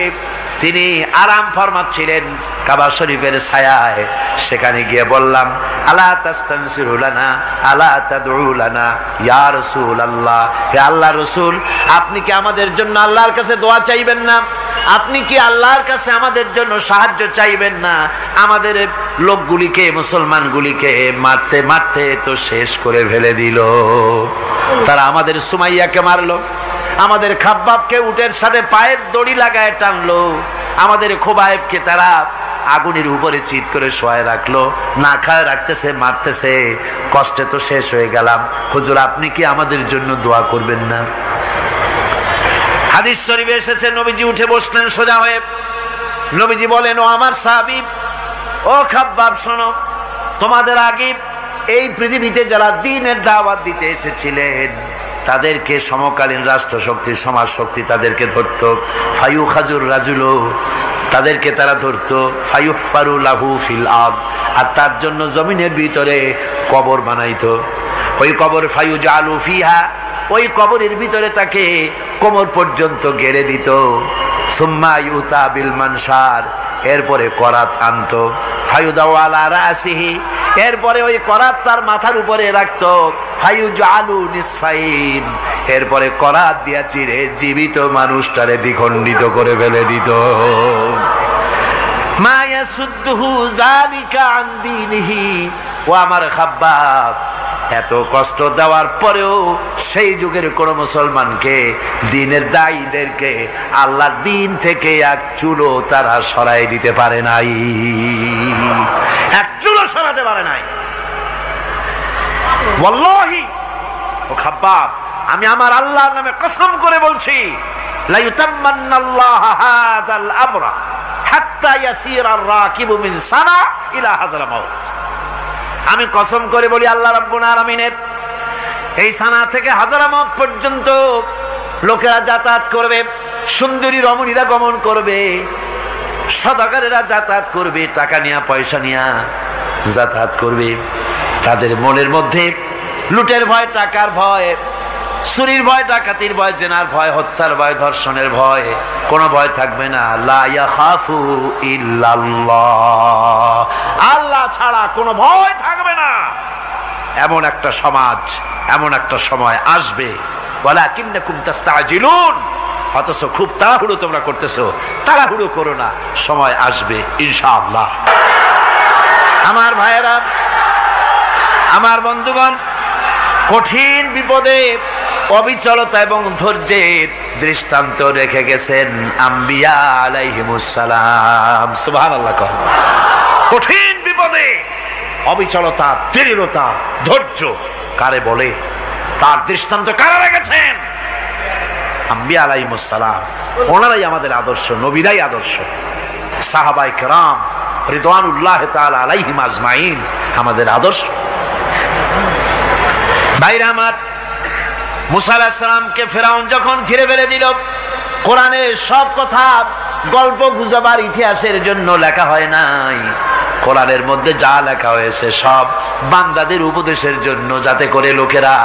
তিনি আরাম ফরমাচ্ছিলেন কাবা শরীফের ছায়ায়। সেখানে গিয়ে বললাম, আলা তাস্তানসিরু লানা আলা তাদউ লানা ইয়া রাসূলুল্লাহ, হে আল্লাহর রাসূল, আপনি কি আমাদের জন্য আল্লাহর কাছে দোয়া চাইবেন না? আপনি কি আল্লাহর কাছে আমাদের জন্য সাহায্য চাইবেন না? আমাদের লোকগুলিকে, মুসলমানগুলিকে মারতে মারতে তো শেষ করে ফেলে দিল। তারা আমাদের সুমাইয়াকে মারলো, আমাদের খাব্বাবকে উটের সাথে পায়ের দড়ি লাগায় টানলো, আমাদের খোবায়েবকে তারা আগুনের উপরে চিৎ করে শোয়ায় রাখলো, না খায় রাখতেছে, মারতেছে, কষ্টে তো শেষ হয়ে গেলাম। হুজুর, আপনি কি আমাদের জন্য দোয়া করবেন না? হাদিস শরীফে এসেছে নবীজি উঠে বসলেন সোজা হয়ে। নবীজি বলেন, ও আমার সাহাবী, ও খাব্বাব, শোনো, তোমাদের আগে এই পৃথিবীতে যারা দ্বীনের দাওয়াত দিতে এসেছিলেন তাদেরকে সমকালীন রাষ্ট্র শক্তি, সমাজ শক্তি তাদেরকে ধরতো। ফায়ু খাজুর রাজুলো, তাদেরকে তারা ধরতো। ফায়ুহফারু লাহু ফিল আরদ, আর তার জন্য জমিনের ভিতরে কবর বানাইতো। ওই কবর ফায়ু জালু ফিহা, ওই কবরের ভিতরে তাকে কোমর পর্যন্ত গেড়ে দিত। সুম্মা ইউতা বিল মানশার, এরপরে করাত আনতো। ফায়ুদাউ আলা রাসিহি, এরপরে ওই করাত তার মাথার উপরে রাখতো। ফায়ুজালু নিসফাইন, এরপরে করাত দিয়া চিরে জীবিত মানুষটারে দ্বিখণ্ডিত করে ফেলে দিত। মা ইয়াসুদ্দুহু যালিকা আন দীনিহি, ও আমার খাব্বাব, এত কষ্ট দেওয়ার পরেও সেই যুগের কোন মুসলমানকে, দ্বীনের দায়ীদেরকে আল্লাহর দ্বীন থেকে এক চুলো তারা সরাই দিতে পারে নাই, এক চুলো সরাতে পারে নাই। ওয়াল্লাহি, ও খাব্বাব, আমি আমার আল্লাহর নামে কসম করে বলছি, লা ইউতাম্মান্নাল্লাহু হাযাল আমরা হাত্তা ইয়াসিরার রাকিবু মিন সানা ইলা হাযাল মাউত। আমি কসম করে বলি, আল্লাহ রাব্বুল আলামিনের এই সানা থেকে হাজারামত পর্যন্ত লোকেরা যাতায়াত করবে, সুন্দরী রমণীরা গমন করবে, সদাগরেরা যাতায়াত করবে, টাকা নিয়া পয়সা নিয়া যাতায়াত করবে। তাদের মনের মধ্যে লুটের ভয়, টাকার ভয়, চুরির ভয়, ডাকাতির ভয়, জেনার ভয়, হত্যার ভয়, ধর্ষণের ভয়, কোনো ভয় থাকবে না। লা ইয়াখাফু ইল্লাল্লাহ, আল্লাহ ছাড়া কোনো ভয় থাকবে না। এমন একটা সমাজ, এমন একটা সময় আসবে। ওয়ালাকিন্নাকুম তাস্তাজিলুন, অথচ খুব তাড়াহুড়ো তোমরা করতেছো। তাড়াহুড়ো করো না, সময় আসবে ইনশাআল্লাহ। আমার ভাইয়েরা, আমার বন্ধুগণ, কঠিন বিপদে অবিচলতা এবং ধৈর্যের দৃষ্টান্ত রেখে গেছেন আম্বিয়া আলাইহিমুস সালাম। সুবহানাল্লাহ। কঠিন বিপদে অবিচলতা, দৃঢ়তা, ধৈর্য কারে বলে, তার দৃষ্টান্ত কারা রেখেছেন? আম্বিয়া আলাইহিমুস সালাম। ওনারাই আমাদের আদর্শ, নবীরাই আদর্শ। সাহাবায়ে কেরাম রিদওয়ানুল্লাহ তাআলা আলাইহিম আজমাইন আমাদের আদর্শ। ভাইরা আমার, মুসা আলাইহিস সালামকে ফেরাউন যখন ঘিরে ফেলে দিল, কোরআনের সব কথা গল্প গুজবার ইতিহাসের জন্য লেখা হয় নাই। কোরআনের মধ্যে যা লেখা হয়েছে সব বান্দাদের উপদেশের জন্য, যাতে করে লোকেরা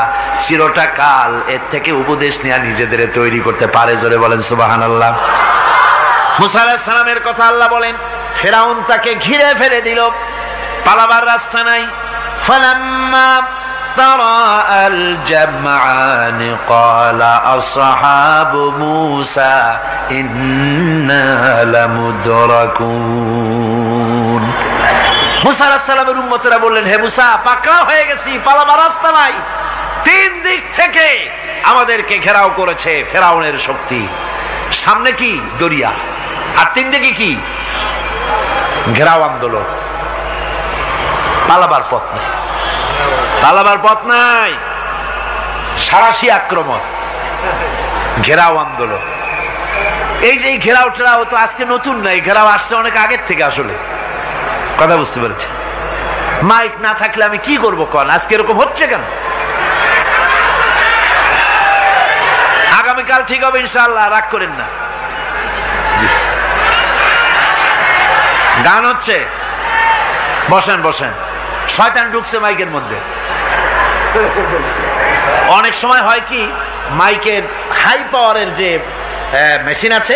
চিরটা কাল এর থেকে উপদেশ নিয়ে নিজেদের তৈরি করতে পারে। জোরে বলেন সুবহানাল্লাহ। মুসা আলাইহিস সালামের কথা আল্লাহ বলেন, ফেরাউন তাকে ঘিরে ফেলে দিল, পালাবার রাস্তা নাই। ফালাম্মা ترى الجمعان قال أصحاب موسى إنا لمدركون। মুসা আলাইহিস সালামের উম্মতেরা বললেন, হে মুসা, পাকড়াও হয়ে গেছি, পালাবার রাস্তা নাই। তিন দিক থেকে আমাদেরকে ঘেরাও করেছে ফেরাউনের শক্তি। সামনে কি? দরিয়া, আর তিন দিকে কি? ঘেরাও আন্দোলন। পালাবার পথ নাই, পালাবার পথ নাই। সারাশি আক্রমণ, ঘেরাও আন্দোলন। এই যে ঘেরাও টেরাও তো আজকে নতুন নাই, ঘেরাও আসছে অনেক আগের থেকে। আসলে কথা বুঝতে পেরেছে? মাইক না থাকলে আমি কি করবো কোন? আজকে এরকম হচ্ছে কেন? আগামীকাল ঠিক হবে ইনশাআল্লাহ, রাগ করেন না। গান হচ্ছে, বসেন বসেন। শয়তান ঢুকছে মাইকের মধ্যে। অনেক সময় হয় কি, মাইকের হাই পাওয়ারের যে মেশিন আছে,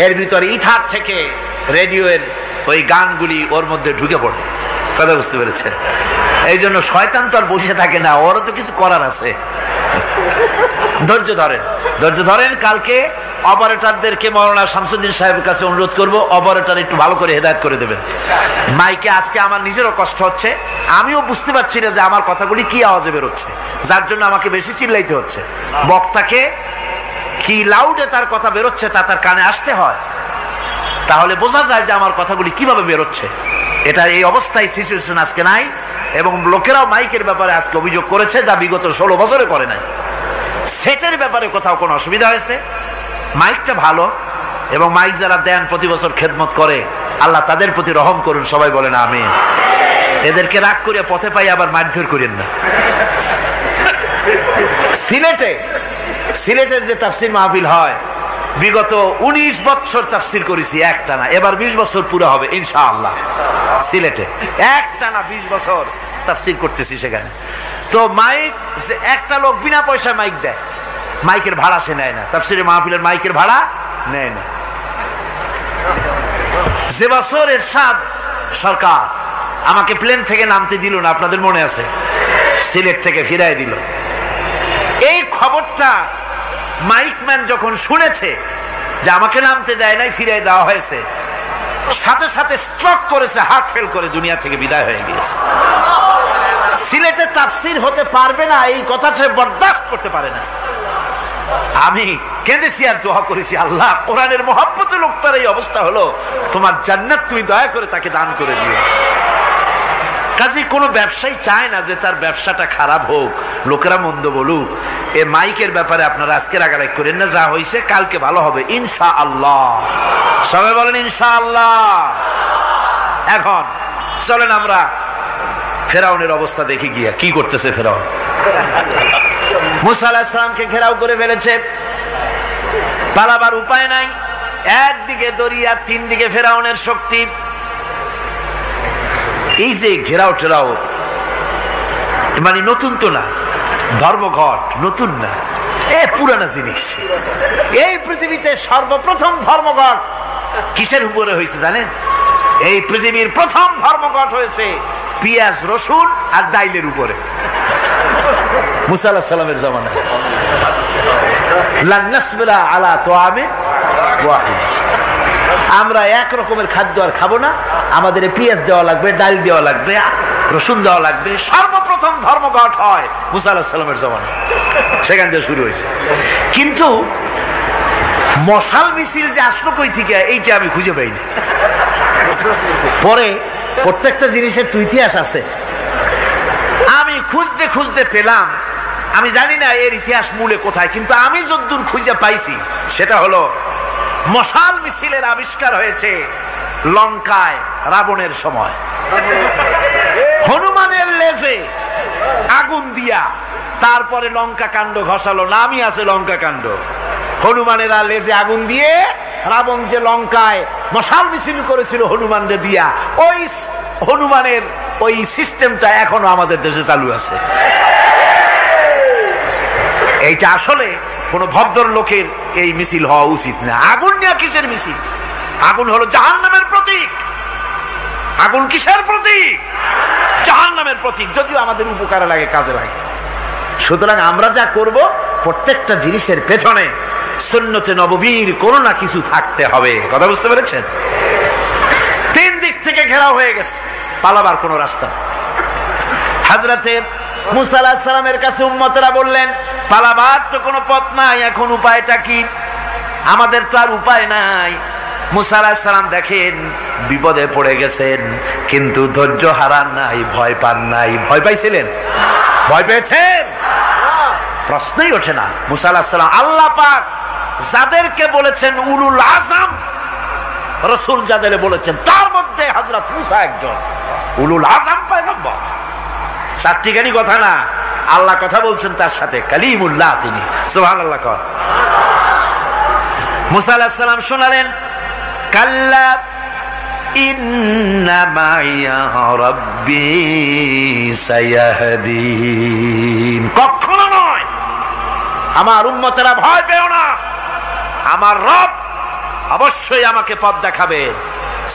এর ভিতরে ইথার থেকে রেডিওর ওই গানগুলি ওর মধ্যে ঢুকে পড়ে। কথা বুঝতে পেরেছেন? এই জন্য শয়তান তো আর বসে থাকে না, ওরও তো কিছু করার আছে। ধৈর্য ধরেন, ধৈর্য ধরেন। কালকে অপারেটরদেরকে মাওলানা শামসুদ্দিন সাহেবের কাছে অনুরোধ করব, অপারেটর একটু ভালো করে হেদায়েত করে দেবেন মাইকে। আজকে আমার নিজেরও কষ্ট হচ্ছে, আমিও বুঝতে পারছি না যে আমার কথাগুলি কি আওয়াজে বেরোচ্ছে, যার জন্য আমাকে বেশি চিল্লাইতে হচ্ছে। বক্তাকে কি লাউডে তার কথা বেরোচ্ছে তা তার কানে আসতে হয়, তাহলে বোঝা যায় যে আমার কথাগুলি কিভাবে বেরোচ্ছে। এটা এই অবস্থায় সিচুয়েশন আজকে নাই, এবং লোকেরাও মাইকের ব্যাপারে আজকে অভিযোগ করেছে, যা বিগত 16 বছরে করে নাই। সেটের ব্যাপারে কোথাও কোনো অসুবিধা হয়েছে? মাইকটা ভালো, এবং মাইক যারা দেন প্রতি বছর খেদমত করে, আল্লাহ তাদের প্রতি রহম করুন। সবাই বলেন আমিন। এদেরকে রাগ করে পথে পাই আবার মারধর করেন না। সিলেটের যে তাফসির মাহফিল হয়, বিগত 19 বছর তাফসির করেছি একটানা, এবার 20 বছর পুরো হবে ইনশাআল্লাহ। সিলেটে একটানা 20 বছর তাফসির করতেছি সেখানে। তো মাইক, একটা লোক বিনা পয়সায় মাইক দেয়, মাইকের ভাড়া সে নেয় না। তাফসিরে মাহফিলের মাইকের ভাড়া নেয় না। যে বছর এরশাদ সরকার আমাকে প্লেন থেকে নামতে দিল না, আপনাদের মনে আছে? সিলেট থেকে ফিরাই দিল। এই খবরটা মাইকম্যান যখন শুনেছে যে আমাকে নামতে দেয় নাই, ফিরাই দেওয়া হয়েছে, সাথে সাথে স্ট্রোক করেছে, হার্ট ফেল করে দুনিয়া থেকে বিদায় হয়ে গিয়েছে। সিলেটে তাফসির হতে পারবে না, এই কথা সে বরদাস্ত করতে পারে না। আমি কেঁদেছি আর দোয়া করেছি, আল্লাহ, কোরআনের মহব্বতে লোকটার এই অবস্থা হলো, তোমার জান্নাত তুমি দয়া করে তাকে দান করে দিও। কাজে কোনো ব্যবসায়ী চায় না যে তার ব্যবসাটা খারাপ হোক, লোকেরা মন্দ বলুক। এ মাইকের ব্যাপারে আপনারা আজকে রাগারাগ করেন না, যা হয়েছে কালকে ভালো হবে ইনশাআল্লাহ। সবাই বলেন ইনশাআল্লাহ। এখন চলেন আমরা ফেরাউনের অবস্থা দেখি গিয়া কি করতেছে ফেরাউন। মুসা আলাইহিস সালামকে ঘেরাও করে ফেলেছে, পালাবার উপায় নাই, একদিকে দরিয়া, তিন দিকে ফেরাউনের শক্তি। এই যে ঘেরাও টেরাও, মানে নতুন তো না, ধর্মঘট নতুন না, পুরানা জিনিস। এই পৃথিবীতে সর্বপ্রথম ধর্মঘট কিসের উপরে হয়েছে জানেন? এই পৃথিবীর প্রথম ধর্মঘট হয়েছে পেঁয়াজ, রসুন আর ডাইলের উপরে, মুসা আলাইহিস সালামের জামানায়। লান নাসবিরা আলা তুআমিন ওয়াহিদ, আমরা এক রকমের খাদ্য আর খাবো না, আমাদের পেঁয়াজ দেওয়া লাগবে, ডাল দেওয়া লাগবে, রসুন দেওয়া লাগবে। সর্বপ্রথম ধর্মঘট হয় মুসা আলাইহিস সালামের জামানায়, সেখান থেকে শুরু হয়েছে। কিন্তু মশাল মিছিল যে আসলো কই থেকে, এইটা আমি খুঁজে পাইনি। পরে প্রত্যেকটা জিনিসের তো ইতিহাস আছে, আমি খুঁজতে খুঁজতে পেলাম। আমি জানি না এর ইতিহাস মূলে কোথায়, কিন্তু আমি যদ্দূর খুঁজে পাইছি সেটা হলো মশাল মিছিলের আবিষ্কার হয়েছে লঙ্কায় রাবণের সময়। হনুমানের লেজে আগুন দিয়া তারপরে লঙ্কা কাণ্ড ঘষালো, নামই আছে লঙ্কা কাণ্ড। হনুমানেরা লেজে আগুন দিয়ে রাবণ যে লঙ্কায় মশাল মিছিল করেছিল হনুমানদের দিয়া, ওই হনুমানের ওই সিস্টেমটা এখনো আমাদের দেশে চালু আছে। এইটা আসলে কোন ভদ্র লোকের এই মিছিল হওয়া উচিত না। আগুন নিয়ে কিসের মিছিল? আগুন হলো জাহান্নামের প্রতীক। আগুন কিসের প্রতীক? জাহান্নামের প্রতীক। যদিও আমাদের উপকারে লাগে, কাজে লাগে। সুতরাং আমরা যা করব, প্রত্যেকটা জিনিসের পেছনে সুন্নতে নববীর কোনো না কিছু থাকতে হবে। কথা বুঝতে পেরেছেন? তিন দিক থেকে ঘেরাও হয়ে গেছে, পালাবার কোনো রাস্তা। হযরতে মুসা আলাইহিস সালামের কাছে উম্মতেরা বললেন, পালাবার তো কোনো পথ নাই, এখন উপায়টা কি? আমাদের তো আর উপায় নাই। মুসা আলাইহিস সালাম দেখেন বিপদে পড়ে গেছেন, কিন্তু ধৈর্য হারান নাই, ভয় পান নাই। ভয় পাইছিলেন? ভয় পেয়েছেন? প্রশ্নই ওঠে না। মুসা আলাইহিস সালাম, আল্লাহ পাক যাদেরকে বলেছেন উলুল আযম রাসূল, যাদের বলেছেন তার মধ্যে হযরত মুসা একজন উলুল আযম পয়গম্বর। চারটিখানি কথা না, আল্লাহ কথা বলছেন তার সাথে, কালিমুল্লাহ তিনি। সুবহানাল্লাহ। কর মুসা আলাইহিস সালাম শোনালেন, কাল্লা ইন্না মাইয়া রাব্বি সায়াহদিন। কখনো নয়, আমার উম্মতেরা ভয় পেও না, আমার রব অবশ্যই আমাকে পথ দেখাবেন।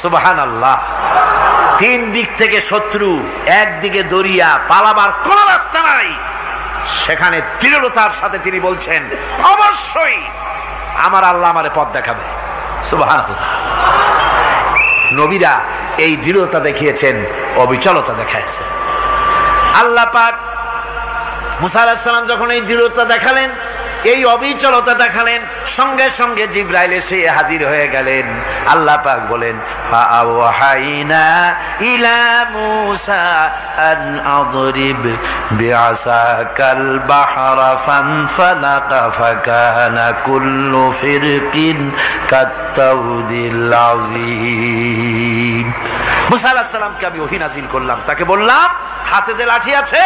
সুবহানাল্লাহ। তিন দিক থেকে শত্রু, একদিকে দরিয়া, পালাবার কোন রাস্তা নাই। সেখানে দৃঢ়তার সাথে তিনি বলছেন, অবশ্যই আমার আল্লাহ আমারে পথ দেখাবে। সুবহানাল্লাহ। নবীরা এই দৃঢ়তা দেখিয়েছেন, অবিচলতা দেখাইছেন। আল্লাহ পাক মুসা আলাইহিস সালাম যখন এই দৃঢ়তা দেখালেন, এই অবিচলতা দেখালেন, সঙ্গে সঙ্গে জিবরাইল এসে হাজির হয়ে গেলেন। আল্লাহ পাক বলেন, ফাআওহাইনা ইলা মুসা আন আদরিব বিআসাকাল বাহরা ফানফালাকা ফাকানা কুল্লু ফিরকিন কাত্তাউদিল আযীম। মুসা আলাইহিস সালামকে আমি ওহী নাযিল করলাম, তাকে বললাম হাতে যে লাঠি আছে,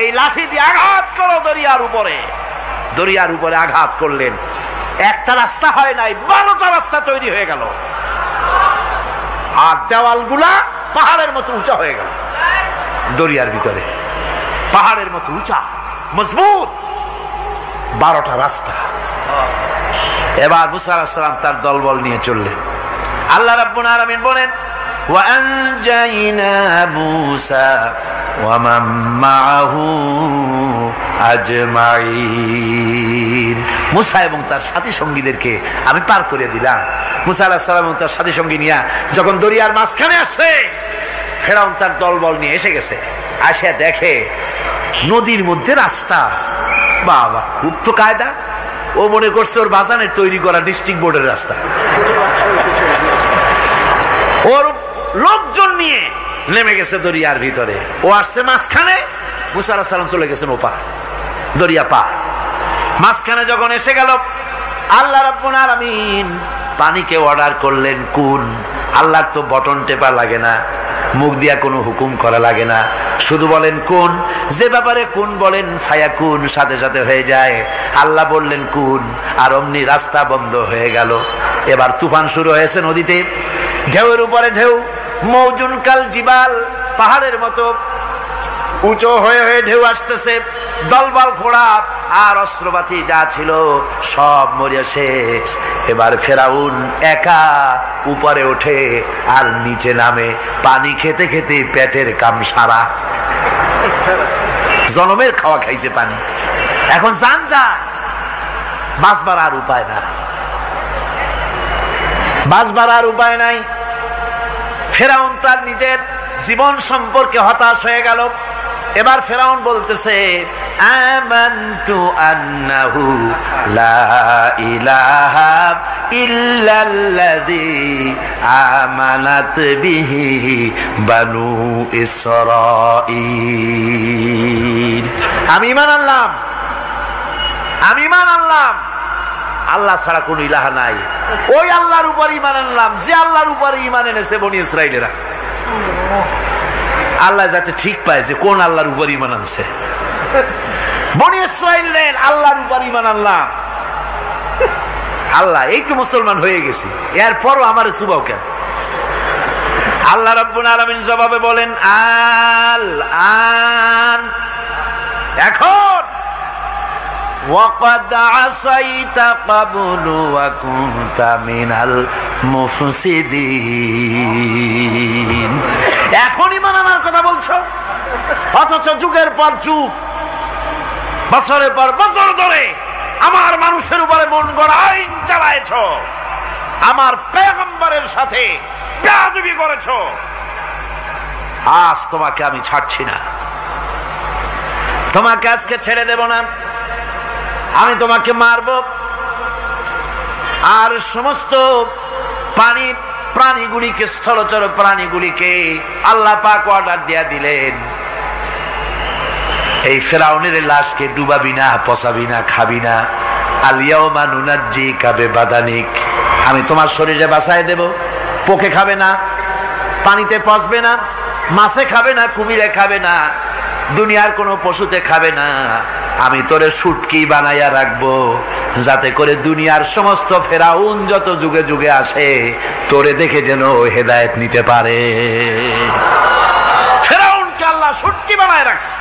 এই লাঠি দিয়ে আঘাত করো দরিয়ার উপরে। দরিয়ার উপরে আঘাত করলেন, একটা রাস্তা হয় নাই, 12টা রাস্তা তৈরি হয়ে গেল। আর দেওয়ালগুলা পাহাড়ের মতো উঁচা হয়ে গেল। দরিয়ার ভিতরে পাহাড়ের মতো উঁচা, মজবুত 12টা রাস্তা। এবার মুসা আলাইহিস সালাম তার দলবল নিয়ে চললেন। আল্লাহ রাব্বুল আলামিন বলেন, ওয়া আনজাইনা মুসা ওয়া মান মাআহু আজমাইন। মুসা এবং তার সাথী সঙ্গীদেরকে আমি পার করে দিলাম। মুসা আলাইহিস সালাম এবং তার সাথী সঙ্গী নিয়ে যখন দরিয়ার মাঝখানে আসছে, ফেরাউন তার দলবল নিয়ে এসে গেছে। আসে দেখে নদীর মধ্যে রাস্তা। বাবা, খুব তো কায়দা। ও মনে করছে ওর বাজানের তৈরি করা ডিস্ট্রিক্ট বোর্ডের রাস্তা। ওর লোকজন নিয়ে নেমে গেছে দরিয়ার ভিতরে। ও আসছে মাঝখানে, মুসা আলাইহিস সালাম চলে গেছেন ওপার, দরিয়া পার। মাঝখানে যখন এসে গেল, আল্লাহ রাব্বুল আলামিন পানিকে অর্ডার করলেন, কোন আল্লাহর তো বটন টেপা লাগে না, মুখ দিয়া কোনো হুকুম করা লাগে না, শুধু বলেন কুন, যে ব্যাপারে কুন বলেন ফায়াকুন, সাথে সাথে হয়ে যায়। আল্লাহ বললেন কুন, আর অমনি রাস্তা বন্ধ হয়ে গেল। এবার তুফান শুরু হয়েছে নদীতে, ঢেউয়ের উপরে ঢেউ, মৌজুন কাল জিবাল, পাহাড়ের মতো উঁচু হয়ে হয়ে ঢেউ আসতেছে। দলবল ঘোড়া আর অস্ত্রপাতি যা ছিল সব মরিয়া শেষ। এবার ফেরাউন একা উপরে ওঠে আর নিচে নামে, পানি খেতে খেতে পেটের কাম সারা, জনমের খাওয়া খাইছে পানি। এখন জান যায়, বাঁচবার আর উপায় নাই, বাঁচবার আর উপায় নাই। ফেরাউন তার নিজের জীবন সম্পর্কে হতাশ হয়ে গেল। এবার ফেরাউন বলতেছে, আমানতু আন্নাহু লা ইলাহা ইল্লাল্লাযী আমানাত বিহি বানু ইসরাঈল। আমি ঈমান আনলাম, আমি ঈমান আনলাম, আল্লাহ ছাড়া কোন ইলাহা নাই। ওই আল্লাহর উপর ঈমান আনলাম যে আল্লাহর উপর ঈমান এনেছে বনি ইসরাঈলেরা। আল্লাহ যাতে ঠিক পায় যে কোন আল্লাহর উপর ঈমান আনছে। বনি ইসরাঈলের আল্লাহর উপর ঈমান আনলাম। আল্লাহ, এই তো মুসলমান হয়ে গেছি, এরপরও আমারে সুবাও কেন? আল্লাহ রাব্বুল আলামিন জবাবে বলেন, আল আন, এখন ওয়াকাদ আসাইতা ক্বাবলু ওয়া কুনতা মিনাল মুফসিদিন। এখন ঈমান আনার কথা বলছো, অথচ যুগের পর যুগ, বছরের পর বছর ধরে আমার মানুষের উপরে মন গড়া আইন চালায়েছো, আমার পয়গম্বরের সাথে বেয়াদবি করেছো। আজ তোমাকে আমি ছাড়ছি না, তোমাকে আজকে ছেড়ে দেব না, আমি তোমাকে মারব। আর সমস্ত প্রাণীগুলিকে, স্থলচর প্রাণীগুলিকে আল্লাহ পাক অর্ডার দিয়া দিলেন, এই ফেরাউনের লাশকে ডুবাবি না, পচাবি না, খাবি না। আলিয়াউমা নুনাজ্জিকা বিবাদানিক, আমি তোমার শরীরে বাঁচায় দেব। পোকে খাবে না, পানিতে পচবে না, মাছে খাবে না, কুমিরে খাবে না, দুনিয়ার কোনো পশুতে খাবে না। আমি তোরে শুটকি বানাইয়া রাখবো, যাতে করে দুনিয়ার সমস্ত ফেরাউন যত যুগে যুগে আসে তোরে দেখে যেন হেদায়েত নিতে পারে। ফেরাউনকে আল্লাহ শুটকি বানায় রাখছে।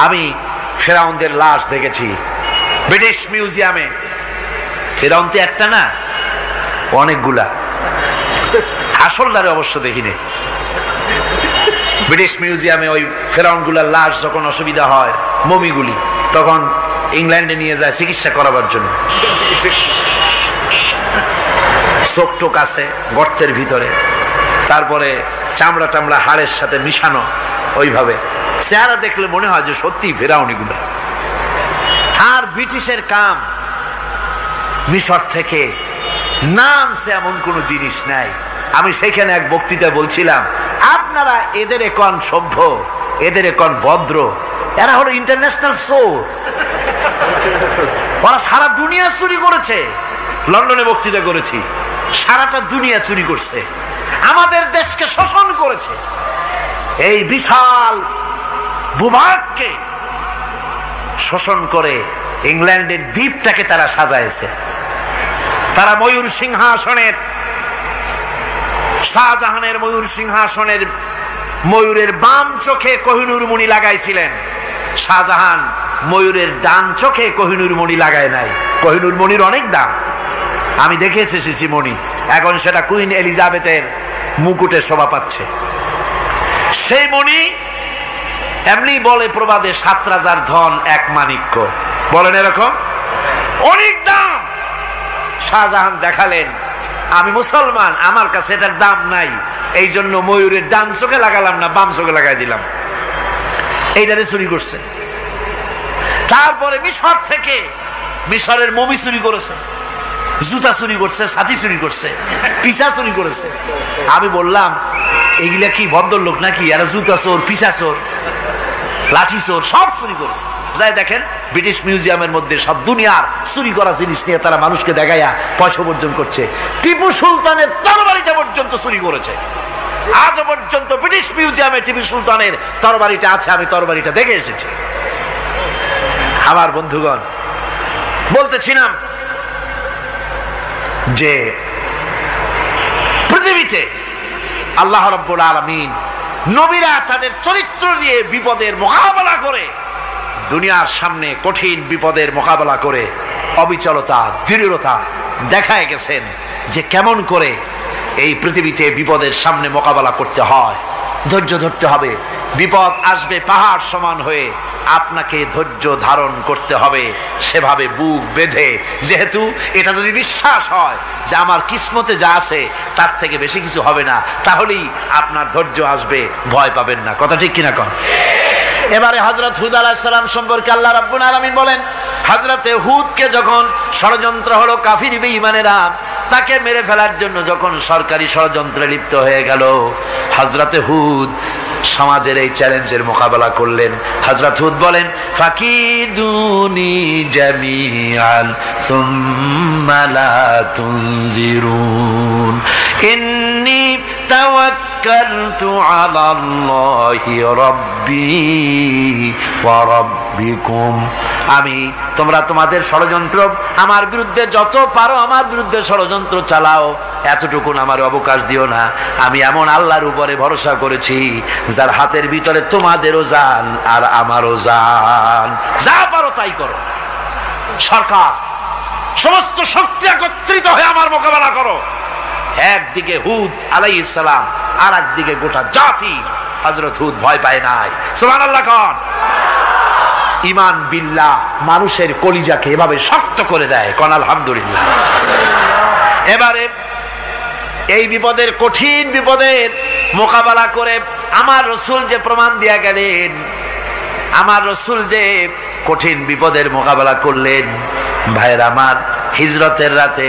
আমি ফেরাউনদের লাশ দেখেছি ব্রিটিশ মিউজিয়ামে। ফেরাউন তো একটা না, অনেকগুলা। আসলদারে অবশ্য দেখিনি। ব্রিটিশ মিউজিয়ামে ওই ফেরাউনগুলার লাশ যখন অসুবিধা হয়, মমিগুলি, তখন ইংল্যান্ডে নিয়ে যায় চিকিৎসা করাবার জন্য। চোখ টোক আছে গর্তের ভিতরে, তারপরে চামড়া টামড়া হাড়ের সাথে মিশানো, ওইভাবে চেহারা দেখলে মনে হয় যে সত্যি ফেরাউনিগুলো। আর ব্রিটিশের কাম মিশর থেকে না আনছে এমন কোন জিনিস নাই। আমি সেখানে এক বক্তৃতা বলছিলাম, আপনারা এদের এখন সভ্য, এদের এখন ভদ্র, এরা হলো ইন্টারন্যাশনাল চোর। ওরা সারা দুনিয়া চুরি করেছে। লন্ডনে বক্তৃতা করেছি, সারাটা দুনিয়া চুরি করছে, আমাদের দেশকে শোষণ করেছে। এই বিশাল ভূভাগকে শোষণ করে ইংল্যান্ডের দ্বীপটাকে তারা সাজাইছে। তারা ময়ূর সিংহাসনের, শাহজাহানের ময়ূর সিংহাসনের ময়ূরের বাম চোখে কোহিনূর মণি লাগাইছিলেন। শাহজাহান ময়ূরের ডান চোখে কোহিনূর মণি লাগায় নাই। কোহিনূর মণির অনেক দাম, আমি দেখে এসেছি মণি। এখন সেটা কুইন এলিজাবেথের মুকুটে শোভা পাচ্ছে। সেই মণি এমনি বলে প্রবাদে 7 রাজার ধন 1 মাণিক্য, বলেন এরকম অনেক দাম। শাহজাহান দেখালেন, আমি মুসলমান, আমার কাছে এটার দাম নাই, এই জন্য ময়ূরের ডান চোখে লাগালাম না, বাম চোখে লাগাই দিলাম। এইটারে চুরি করছে। তারপরে মিশর থেকে, মিশরের মমি চুরি করেছে, জুতা চুরি করছে, ছাতি চুরি করছে, পিসা চুরি করেছে। আমি বললাম, এগুলা কি ভদ্রলোক নাকি? এরা জুতা চোর, পিসা চোর, লাঠি চোর, সব চুরি করেছে। যাই দেখেন ব্রিটিশ মিউজিয়ামের মধ্যে সব দুনিয়ার চুরি করা জিনিস নিয়ে তারা মানুষকে দেখাইয়া পয়সা উপার্জন করছে। টিপু সুলতানের তরবারিটা পর্যন্ত চুরি করেছে। আজ পর্যন্ত ব্রিটিশ মিউজিয়ামে টিপু সুলতানের তরবারিটা আছে, আমি তরবারিটা দেখে এসেছি। আমার বন্ধুগণ, বলতেছিলাম যে পৃথিবীতে আল্লাহ রাব্বুল আলামিন নবীরা তাদের চরিত্র দিয়ে বিপদের মোকাবেলা করে, দুনিয়ার সামনে কঠিন বিপদের মোকাবেলা করে অবিচলতা, দৃঢ়তা দেখায় গেছেন যে কেমন করে এই পৃথিবীতে বিপদের সামনে মোকাবেলা করতে হয়। ধৈর্য ধরতে হবে। বিপদ আসবে পাহাড় সমান হয়ে, আপনাকে ধৈর্য ধারণ করতে হবে সেভাবে বুক বেঁধে। যেহেতু এটা যদি বিশ্বাস হয় যে আমার কিসমতে যা আছে তার থেকে বেশি কিছু হবে না, তাহলেই আপনার ধৈর্য আসবে, ভয় পাবেন না। কথা ঠিক কিনা কন? এবারে হযরত হুদ আলাইহিস সালাম সম্পর্কে আল্লাহ রাব্বুল আলামিন বলেন, হযরতে হুদকে যখন ষড়যন্ত্র হলো কাফির বেঈমানেরা তাকে মেরে ফেলার জন্য যখন সরকারি ষড়যন্ত্রে লিপ্ত হয়ে গেল, হযরতে হুদ সমাজের এই চ্যালেঞ্জের মোকাবেলা করলেন। হযরত হুদ বলেন, ফাকিদুনি জামিআন সুম্মা লা তুনজিরুন ইন্নী তাওয়াক্কালতু আলাল্লাহি রাব্বি ওয়া রাব্বিকুম। তোমরা তোমাদের ষড়যন্ত্র আমার বিরুদ্ধে যত পারো আমার বিরুদ্ধে ষড়যন্ত্র চালাও, এতটুকু আমার অবকাশ দিও না। আমি এমন আল্লাহর উপরে ভরসা করেছি যার হাতের ভিতরে তোমাদেরও জান আর আমারও জান। যা পারো তাই করো। সরকার সমস্ত শক্তি একত্রিত হয়ে আমার মোকাবেলা করো। একদিকে হুদ আলাইহিস সালাম, আর একদিকে গোটা জাতি। হযরত হুদ ভয় পায় নাই। সুবহানাল্লাহ কোন? ঈমান বিল্লাহ মানুষের কলিজাকে এভাবে শক্ত করে দেয়। কোন আলহামদুলিল্লাহ। এবারে এই বিপদের, কঠিন বিপদের মোকাবেলা করে আমার রাসূল যে প্রমাণ দিয়া গেলেন, আমার রাসূল যে কঠিন বিপদের মোকাবেলা করলেন, ভাইয়ের আমার, হিজরতের রাতে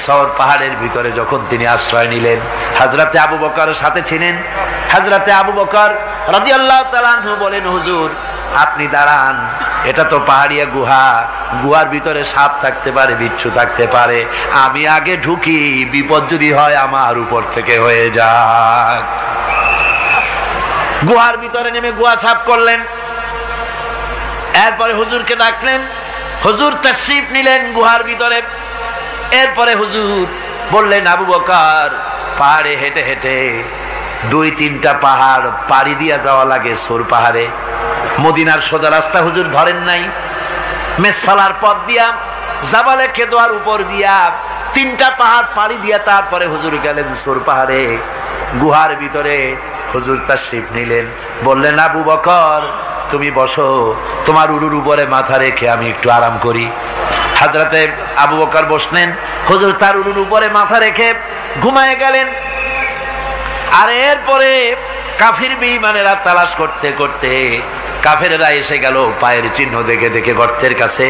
সওর পাহাড়ের ভিতরে যখন তিনি আশ্রয় নিলেন, হযরতে আবু বকর সাথে ছিলেন। হযরতে আবু বকর রাদিয়াল্লাহু তাআলা আনহু বলেন, হুজুর আপনি দাঁড়ান, এটা তো পাহাড়িয়া গুহা, গুহার ভিতরে সাপ থাকতে পারে, বিচ্ছু থাকতে পারে, আমি আগে ঢুকি, বিপদ যদি হয় আমার উপর থেকে হয়ে যাক। গুহার ভিতরে নেমে গুহা সাফ করলেন। এরপরে হুজুরকে ডাকলেন, হুজুর তাশরীফ নিলেন গুহার ভিতরে। এরপরে হুজুর বললেন, আবু বকর পাহাড়ে হেঁটে হেঁটে 2-3টা পাহাড় পাড়ি দিয়া যাওয়া লাগে সৌর পাহাড়ে। মদিনার সোজা রাস্তা হুজুর ধরেন নাই, মেসফালার পথ দিয়া জাবালে কেদোয়ার উপর দিয়া 3টা পাহাড় পাড়ি দিয়া তারপরে হুজুর গেলেন সৌর পাহাড়ে। গুহার ভিতরে হুজুর তাশরীফ নিলেন। বললেন, আবু বকর তুমি বসো, তোমার উরুর উপরে মাথা রেখে আমি একটু আরাম করি। হযরতে আবু বকর বসলেন, হুজুর তার উরুর উপরে মাথা রেখে ঘুমায় গেলেন। আর এরপরে কাফির বেঈমানেরা তালাশ করতে করতে কাফেরেরা এসে গেল পায়ের চিহ্ন দেখে দেখে গর্তের কাছে।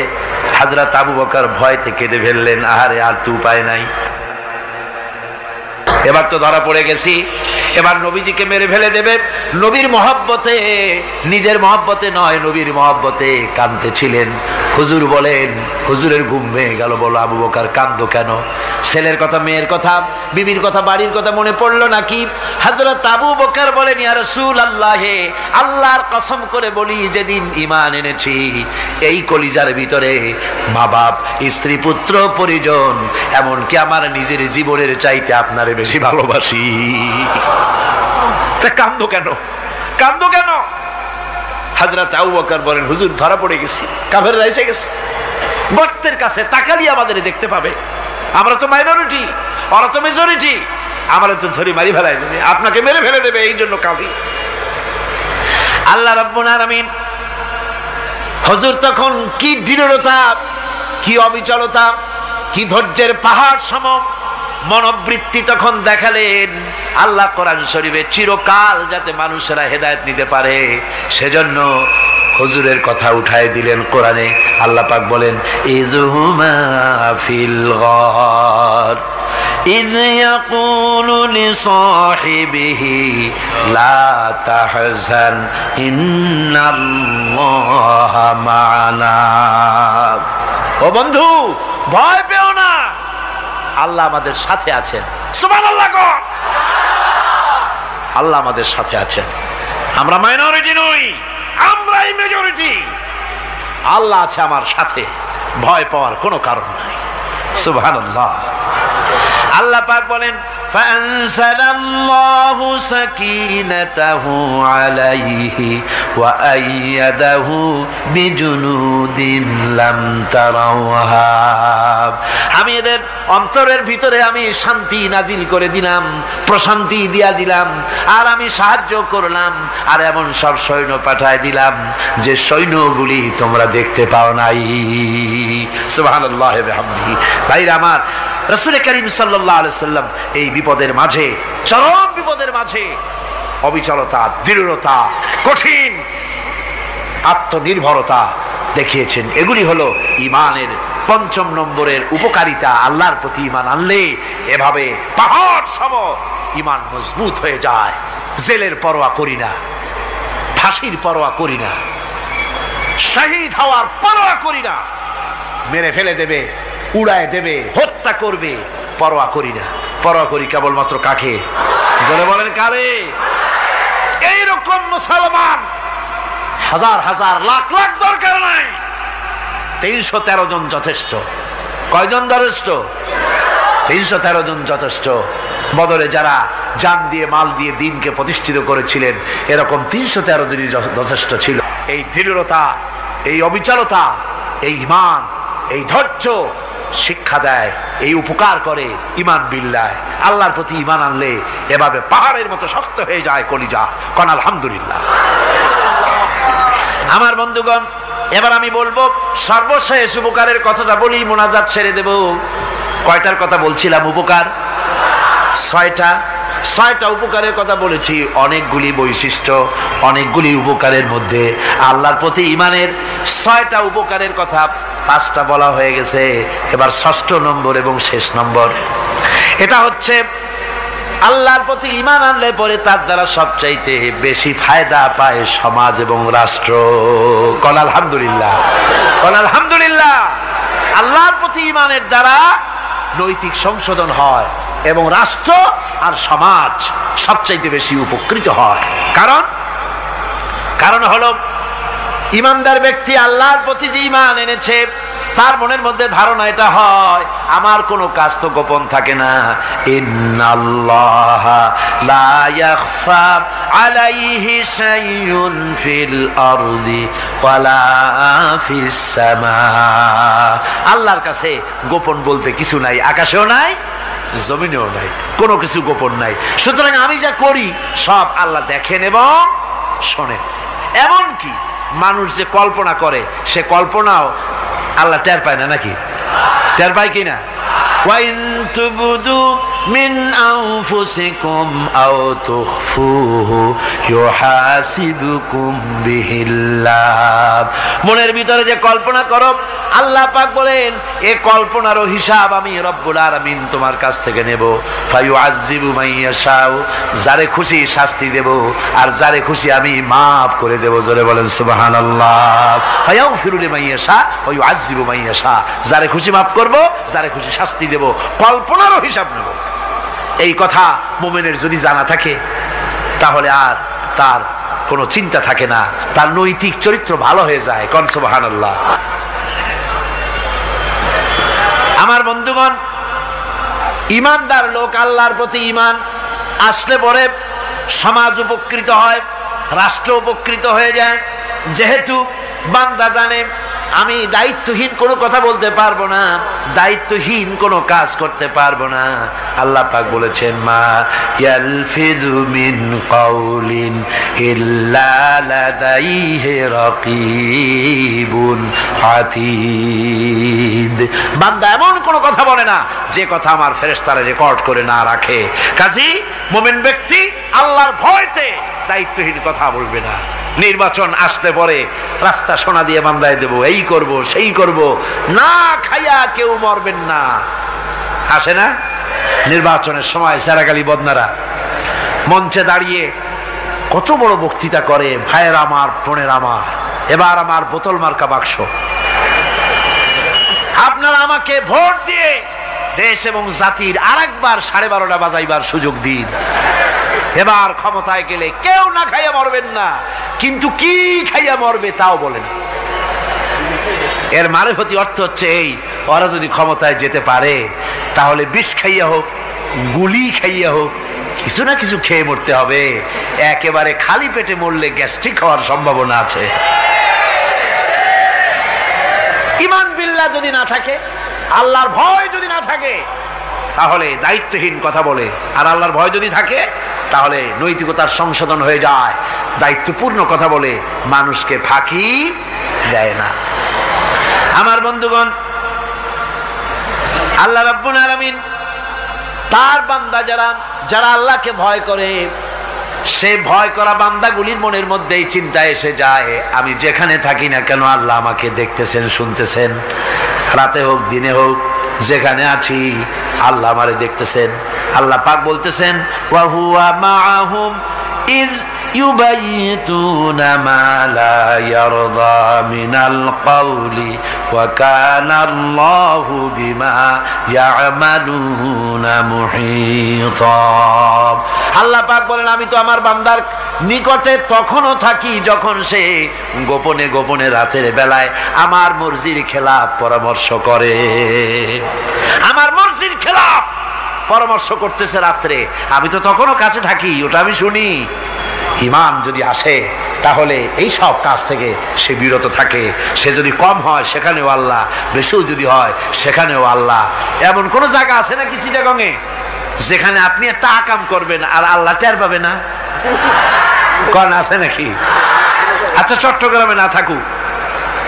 হযরত আবু বকর ভয়তে কেঁদে ফেললেন, আহারে আর তো উপায় নাই, এবার তো ধরা পড়ে গেছি, এবার নবীজিকে মেরে ফেলে দেবে। নবীর মহব্বতে, নিজের মহব্বতে নয়, নবীর মহব্বতে কাঁদতেছিলেন। হুজুর বলেন, হুজুরের ঘুম ভেঙে গেল। বলো আবু বকর কাঁদো কেন? ছেলের কথা, মেয়ের কথা, বিবির কথা, বাড়ির কথা মনে পড়লো নাকি? হযরত আবু বকর বলেন, ইয়া রাসূলুল্লাহ, আল্লাহর কসম করে বলি, যেদিন ঈমান এনেছি এই কলিজার ভিতরে মা বাপ, স্ত্রী, পুত্র, পরিজন, এমনকি আমার নিজের জীবনের চাইতে আপনারে বেশি ভালোবাসি। তা কাঁদো কেন? কাঁদো কেন? হযরত আবু বকর বলেন, হুজুর ধরা পড়ে গেছি, কাফেররা এসে গেছে গর্তের কাছে, তাকালি আমাদের দেখতে পাবে, আমরা তো মাইনরিটি, ওরা তো মেজরিটি, আমরা তো ধরি মারি ফেলাই দেবে, আপনাকে মেরে ফেলে দেবে, এই জন্য কাঁদি। আল্লাহ রাব্বুল আলামিন, হুজুর তখন কি দৃঢ়তা, কি অবিচলতা, কি ধৈর্যের পাহাড় সম মনোবৃত্তি তখন দেখালেন। আল্লাহ কোরআন শরীফে চিরকাল যাতে মানুষেরা হেদায়েত নিতে পারে সেজন্য হুজুরের কথা উঠায় দিলেন কোরআনে। আল্লাহ পাক বলেন, ইযহুমা ফিল গার إذ يقول لصاحبه لا تحزن إن الله معنا ও বন্ধু ভয় পেও না আল্লাহ আমাদের সাথে আছেন সুবহানাল্লাহ আল্লাহ আমাদের সাথে আছেন আমরা মাইনরিটি নই আমরাই মেজরিটি আল্লাহ আছে আমার সাথে ভয় পাওয়ার কোনো কারণ নাই সুবহানাল্লাহ আল্লাহ পাক বলেন فأنزل الله سكينته عليه وأيده بجنود لم تروها আমি এদের অন্তরের ভিতরে আমি শান্তি নাজিল করে দিলাম প্রশান্তি দিয়া দিলাম আর আমি সাহায্য করলাম আর এমন সব সৈন্য পাঠায় দিলাম যে সৈন্যগুলি তোমরা দেখতে পাও নাই সুবহানাল্লাহ ওয়া বিহামদিহি ভাইরা আমার রাসূল করিম সাল্লাল্লাহু আলাইহি সাল্লাম এই বিপদের মাঝে চরম বিপদের মাঝে অবিচলতা দৃঢ়তা কঠিন আত্মনির্ভরতা দেখিয়েছেন এগুলি হলো ঈমানের পঞ্চম নম্বরের উপকারিতা আল্লাহর প্রতি ঈমান আনলে এভাবে পাহাড় সম ঈমান মজবুত হয়ে যায় জেলের পরোয়া করি না ফাঁসির পরোয়া করি না শহীদ হওয়ার পরোয়া করি না মেরে ফেলে দেবে উড়ায় দেবে হত্যা করবে পরোয়া করি না পরোয়া করি কেবলমাত্র কাকে জোরে বলেন কারে এইরকম মুসলমান হাজার হাজার লাখ লাখ দরকার নাই 313 জন যথেষ্ট কয়জন যথেষ্ট 313 জন যথেষ্ট বদরে যারা জান দিয়ে মাল দিয়ে দ্বীনকে প্রতিষ্ঠিত করেছিলেন এরকম 313 জনই যথেষ্ট ছিল এই দৃঢ়তা এই অবিচলতা এই ঈমান এই ধৈর্য শিক্ষা দেয় এই উপকার করে ঈমান বিল্লাহ আল্লাহর প্রতি ঈমান আনলে এভাবে পাহাড়ের মতো শক্ত হয়ে যায় কলিজা কোন আলহামদুলিল্লাহ আমার বন্ধুগণ এবার আমি বলবো সর্বশেষ উপকারের কথাটা বলি মোনাজাত ছেড়ে দেব কয়টার কথা বলছিলাম উপকার ছয়টা উপকারের কথা বলেছি অনেকগুলি বৈশিষ্ট্য অনেকগুলি উপকারের মধ্যে আল্লাহর প্রতি ঈমানের 6টা উপকারের কথা 5টা বলা হয়ে গেছে এবার 6ষ্ঠ নম্বর এবং শেষ নম্বর এটা হচ্ছে আল্লাহর প্রতি ঈমান আনলে পরে তার দ্বারা সবচাইতে বেশি ফায়দা পায় সমাজ এবং রাষ্ট্র কোন আলহামদুলিল্লাহ কোন আলহামদুলিল্লাহ আল্লাহর প্রতি ঈমানের দ্বারা নৈতিক সংশোধন হয় এবং রাষ্ট্র আর সমাজ সবচাইতে বেশি উপকৃত হয় কারণ হলো ঈমানদার ব্যক্তি আল্লাহর প্রতি যে ঈমান এনেছে তার মনের মধ্যে ধারণা এটা হয় আমার কোনো কাজ তো গোপন থাকে না ইন্নাল্লাহা লা ইয়াখফা আলাইহি শাইউন ফিল আরদি ওয়ালা ফিস সামা আল্লাহর কাছে গোপন বলতে কিছু নাই আকাশেও নাই জমিনেও নাই কোনো কিছু গোপন নাই সুতরাং আমি যা করি সব আল্লাহ দেখেন এবং শোনেন এমনকি মানুষ যে কল্পনা করে সে কল্পনাও আল্লাহ টের পায় না নাকি টের পায় কিনা ওয়াইন তুবদু মিন আনফুসিকুম আও তুখফুহু ইউহাসিবুকুম বিহিল্লাহ মনের ভিতরে যে কল্পনা করো আল্লাহ পাক বলেন এই কল্পনারও হিসাব আমি রব্বুল আলামিন তোমার কাছ থেকে নেব ফায়ুআযযিবু মাইয়াশাউ যারে খুশি শাস্তি দেব আর যারে খুশি আমি maaf করে দেব জোরে বলেন সুবহানাল্লাহ ফায়াগফিরু লিমাইয়াশা ওয়া ইউআযযিবু মাইয়াশা যারে খুশি maaf করব যারে খুশি শাস্তি দেব কল্পনারও হিসাব নেব এই কথা মুমিনের যদি জানা থাকে তাহলে আর তার কোনো চিন্তা থাকে না তার নৈতিক চরিত্র ভালো হয়ে যায় কোন সুবহানাল্লাহ আমার বন্ধুগণ ঈমানদার লোক আল্লাহর প্রতি ঈমান আসলে পরে সমাজ উপকৃত হয় রাষ্ট্র উপকৃত হয়ে যায় যেহেতু বান্দা জানে আমি দায়িত্বহীন কোনো কথা বলতে পারবো না দায়িত্বহীন কোনো কাজ করতে পারবো না আল্লাহ পাক বলেছেন মা ইয়ালফিযু মিন কাউলিন ইল্লা লাদাইহি রাকীবুন আতীদ বান্দা এমন কোনো কথা বলে না যে কথা আমার ফেরেশতারা রেকর্ড করে না রাখে কাজী মুমিন ব্যক্তি আল্লাহর ভয়তে দায়িত্বহীন কথা বলবে না নির্বাচন আসতে পরে রাস্তা সোনা দিয়ে বান্ধায় দেব এই করব সেই করব না খাইয়া কেউ মরবেন না আসে না নির্বাচনের সময় সারাগালি বদনারা মঞ্চে দাঁড়িয়ে কত বড় বক্তৃতা করে, ভাইয়ের আমার, বোনের আমার, এবার আমার বোতল মার্কা বাক্স, আপনারা আমাকে ভোট দিয়ে দেশ এবং জাতির আরেকবার 12:30 বাজাইবার সুযোগ দিন। এবার ক্ষমতায় গেলে কেউ না খাইয়া মরবেন না, কিন্তু কি খাইয়া মরবে তাও বলেন। এর মারফতি অর্থ হচ্ছে এই, ওরা যদি ক্ষমতায় যেতে পারে তাহলে বিষ খাইয়া হোক, গুলি খাইয়া হোক, কিছু না কিছু খেয়ে মরতে হবে। একেবারে খালি পেটে মরলে গ্যাস্ট্রিক হওয়ার সম্ভাবনা আছে। ঈমান বিল্লাহ যদি না থাকে, আল্লাহর ভয় যদি না থাকে, তাহলে দায়িত্বহীন কথা বলে। আর আল্লাহর ভয় যদি থাকে তাহলে নৈতিকতার সংশোধন হয়ে যায়, দায়িত্বপূর্ণ কথা বলে মানুষকে ফাঁকি দেয় না। আমার বন্ধুগণ, আল্লাহ রাব্বুল আলামিন তার বান্দা যারা আল্লাহকে ভয় করে, সে ভয় করা বান্দাগুলির মনের মধ্যেই চিন্তা এসে যায়, আমি যেখানে থাকি না কেন আল্লাহ আমাকে দেখতেছেন, শুনতেছেন, রাতে হোক দিনে হোক, যেখানে আছি আল্লাহ আমারে দেখতেছেন। আল্লাহ পাক বলতেছেন, ওয়া হুয়া মাআহুম ইজ ইউবাইতুনা মা লা ইয়ারদা মিনাল কওলি ওয়া কানা আল্লাহু বিমা ইয়ামালুনা মুহীতা। আল্লাহ পাক বলেন, আমি তো আমার বান্দার নিকটে তখনও থাকি যখন সে গোপনে গোপনে রাতের বেলায় আমার মর্জির খেলাফ পরামর্শ করে। আমার মর্জির খেলাফ পরামর্শ করতেছে রাত্রে, আমি তো তখনও কাছে থাকি, ওটা আমি শুনি। ঈমান যদি আসে তাহলে এই সব কাজ থেকে সে বিরত থাকে। সে যদি কম হয় সেখানেও আল্লাহ, বেশিও যদি হয় সেখানেও আল্লাহ। এমন কোন জায়গা আছে নাকি চিটাগংয়ে যেখানে আপনি একটা আকাম করবেন আর আল্লাহ টের পাবে না? কোন আছে নাকি? আচ্ছা, চট্টগ্রামে না থাকুক,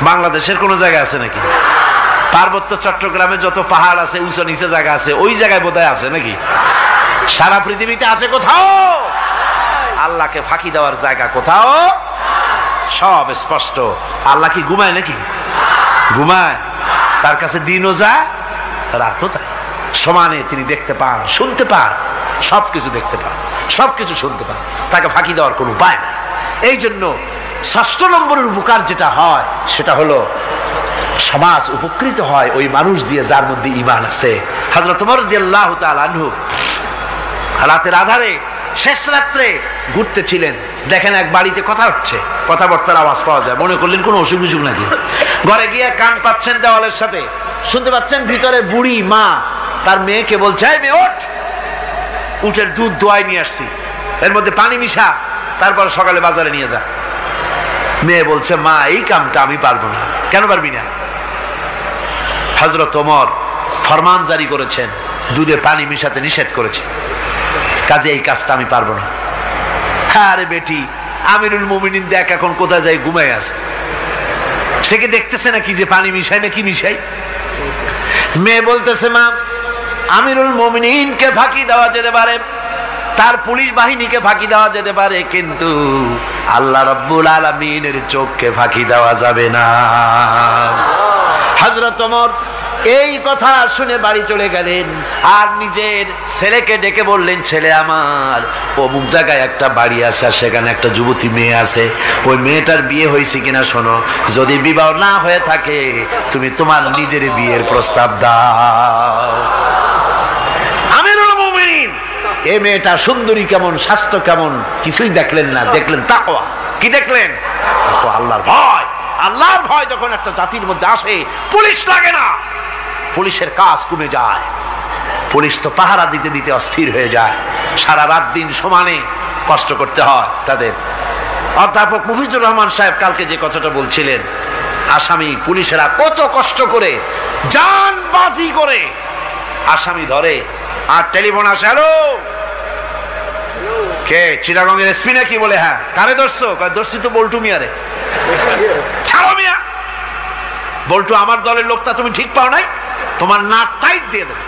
বাংলাদেশের কোন জায়গা আছে নাকি? পার্বত্য চট্টগ্রামে যত পাহাড় আছে, উঁচু নিচে জায়গা আছে, ওই জায়গায় বোধহয় আছে নাকি? সারা পৃথিবীতে আছে কোথাও? আল্লাহকে ফাঁকি দেওয়ার জায়গা কোথাও? সব স্পষ্ট। আল্লাহ কি ঘুমায় নাকি? ঘুমায়? তার কাছে দিনও যায়, রাতও তাই। সমানে তিনি দেখতে পান, শুনতে পান, সবকিছু দেখতে পান, সবকিছু শুনতে পান। তাকে ফাঁকি দেওয়ার কোনো উপায় নাই। এই জন্য ৬ষ্ঠ নম্বরের উপকার যেটা হয় সেটা হলো সমাজ উপকৃত হয় ওই মানুষ দিয়ে যার মধ্যে ঈমান আছে। হযরত ওমর রাদিয়াল্লাহু তাআলা আনহু রাতের আধারে শেষ রাত্রে ঘুরতেছিলেন, দেখেন এক বাড়িতে কথা হচ্ছে, কথাবার্তার আওয়াজ পাওয়া যায়। মনে করলেন কোন অসুখ বিসুখ নাকি। ঘরে গিয়ে কান পাচ্ছেন দেওয়ালের সাথে, শুনতে পাচ্ছেন ভিতরে বুড়ি মা তার মেয়েকে বলছে, এই মেয়ে ওঠ, উটের দুধ দোয়াই নিয়ে আসছি, এর মধ্যে পানি মিশা, তারপর সকালে বাজারে নিয়ে যা। মেয়ে বলছে, মা এই কামটা আমি পারবো না। কেন পারবি না? হযরত ওমর ফরমান জারি করেছেন, দুধে পানি মিশাতে নিষেধ করেছে, কাজে এই কাজটা আমি পারবো না। আরে বেটি, আমিরুল মুমিনিন দেখ এখন কোথায় যায়, ঘুমায় আছে, সে কি দেখতেছে নাকি যে পানি মিশাই না কি মিশাই? মেয়ে বলতেছে, মা আমিরুল মুমিনিনকে ফাঁকি দেওয়া যেতে পারে, তার পুলিশ বাহিনীকে ফাঁকি দেওয়া যেতে পারে, কিন্তু আল্লাহ রাব্বুল আলামিনের চোখকে ফাঁকি দেওয়া যাবে না। হযরত ওমর এই কথা শুনে বাড়ি চলে গেলেন আর নিজের ছেলেকে ডেকে বললেন, ছেলে আমার, অমুক জায়গায় একটা বাড়ি আছে, সেখানে একটা যুবতী মেয়ে আছে, ওই মেয়েটার বিয়ে হয়েছে কিনা শোনো, যদি বিবাহ না হয়ে থাকে তুমি তোমার নিজের বিয়ের প্রস্তাব দাও। আমিরুল মুমিনিন এই মেয়েটা সুন্দরী কেমন, স্বাস্থ্য কেমন কিছুই দেখলেন না, দেখলেন তাকওয়া। কি দেখলেন? আল্লাহর ভয়। আল্লাহর ভয় যখন একটা জাতির মধ্যে আসে, পুলিশ লাগে না, পুলিশের কাজ কমে যায়। পুলিশ তো পাহারা দিতে দিতে অস্থির হয়ে যায়, সারা রাত দিন সমানে কষ্ট করতে হয় তাদের। অধ্যাপক মুফিজুর রহমান সাহেব কালকে যে কথাটা বলছিলেন, আসামি পুলিশেরা কত কষ্ট করে জানবাজি করে আসামি ধরে, আর টেলিফোন আসে, হ্যালো কে, চিটাগংয়ের এসপি নাকি? বলে হ্যাঁ। কারে ধরছো? ধরছি তো বল্টু মিয়ারে। ছাড়ো মিয়া, বল্টু আমার দলের লোকটা তুমি ঠিক পাও নাই, তোমার নাক টাইট দিয়ে দেবে।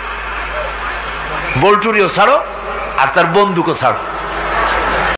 বল্টুরিও ছাড়ো আর তার বন্দুকও ছাড়ো।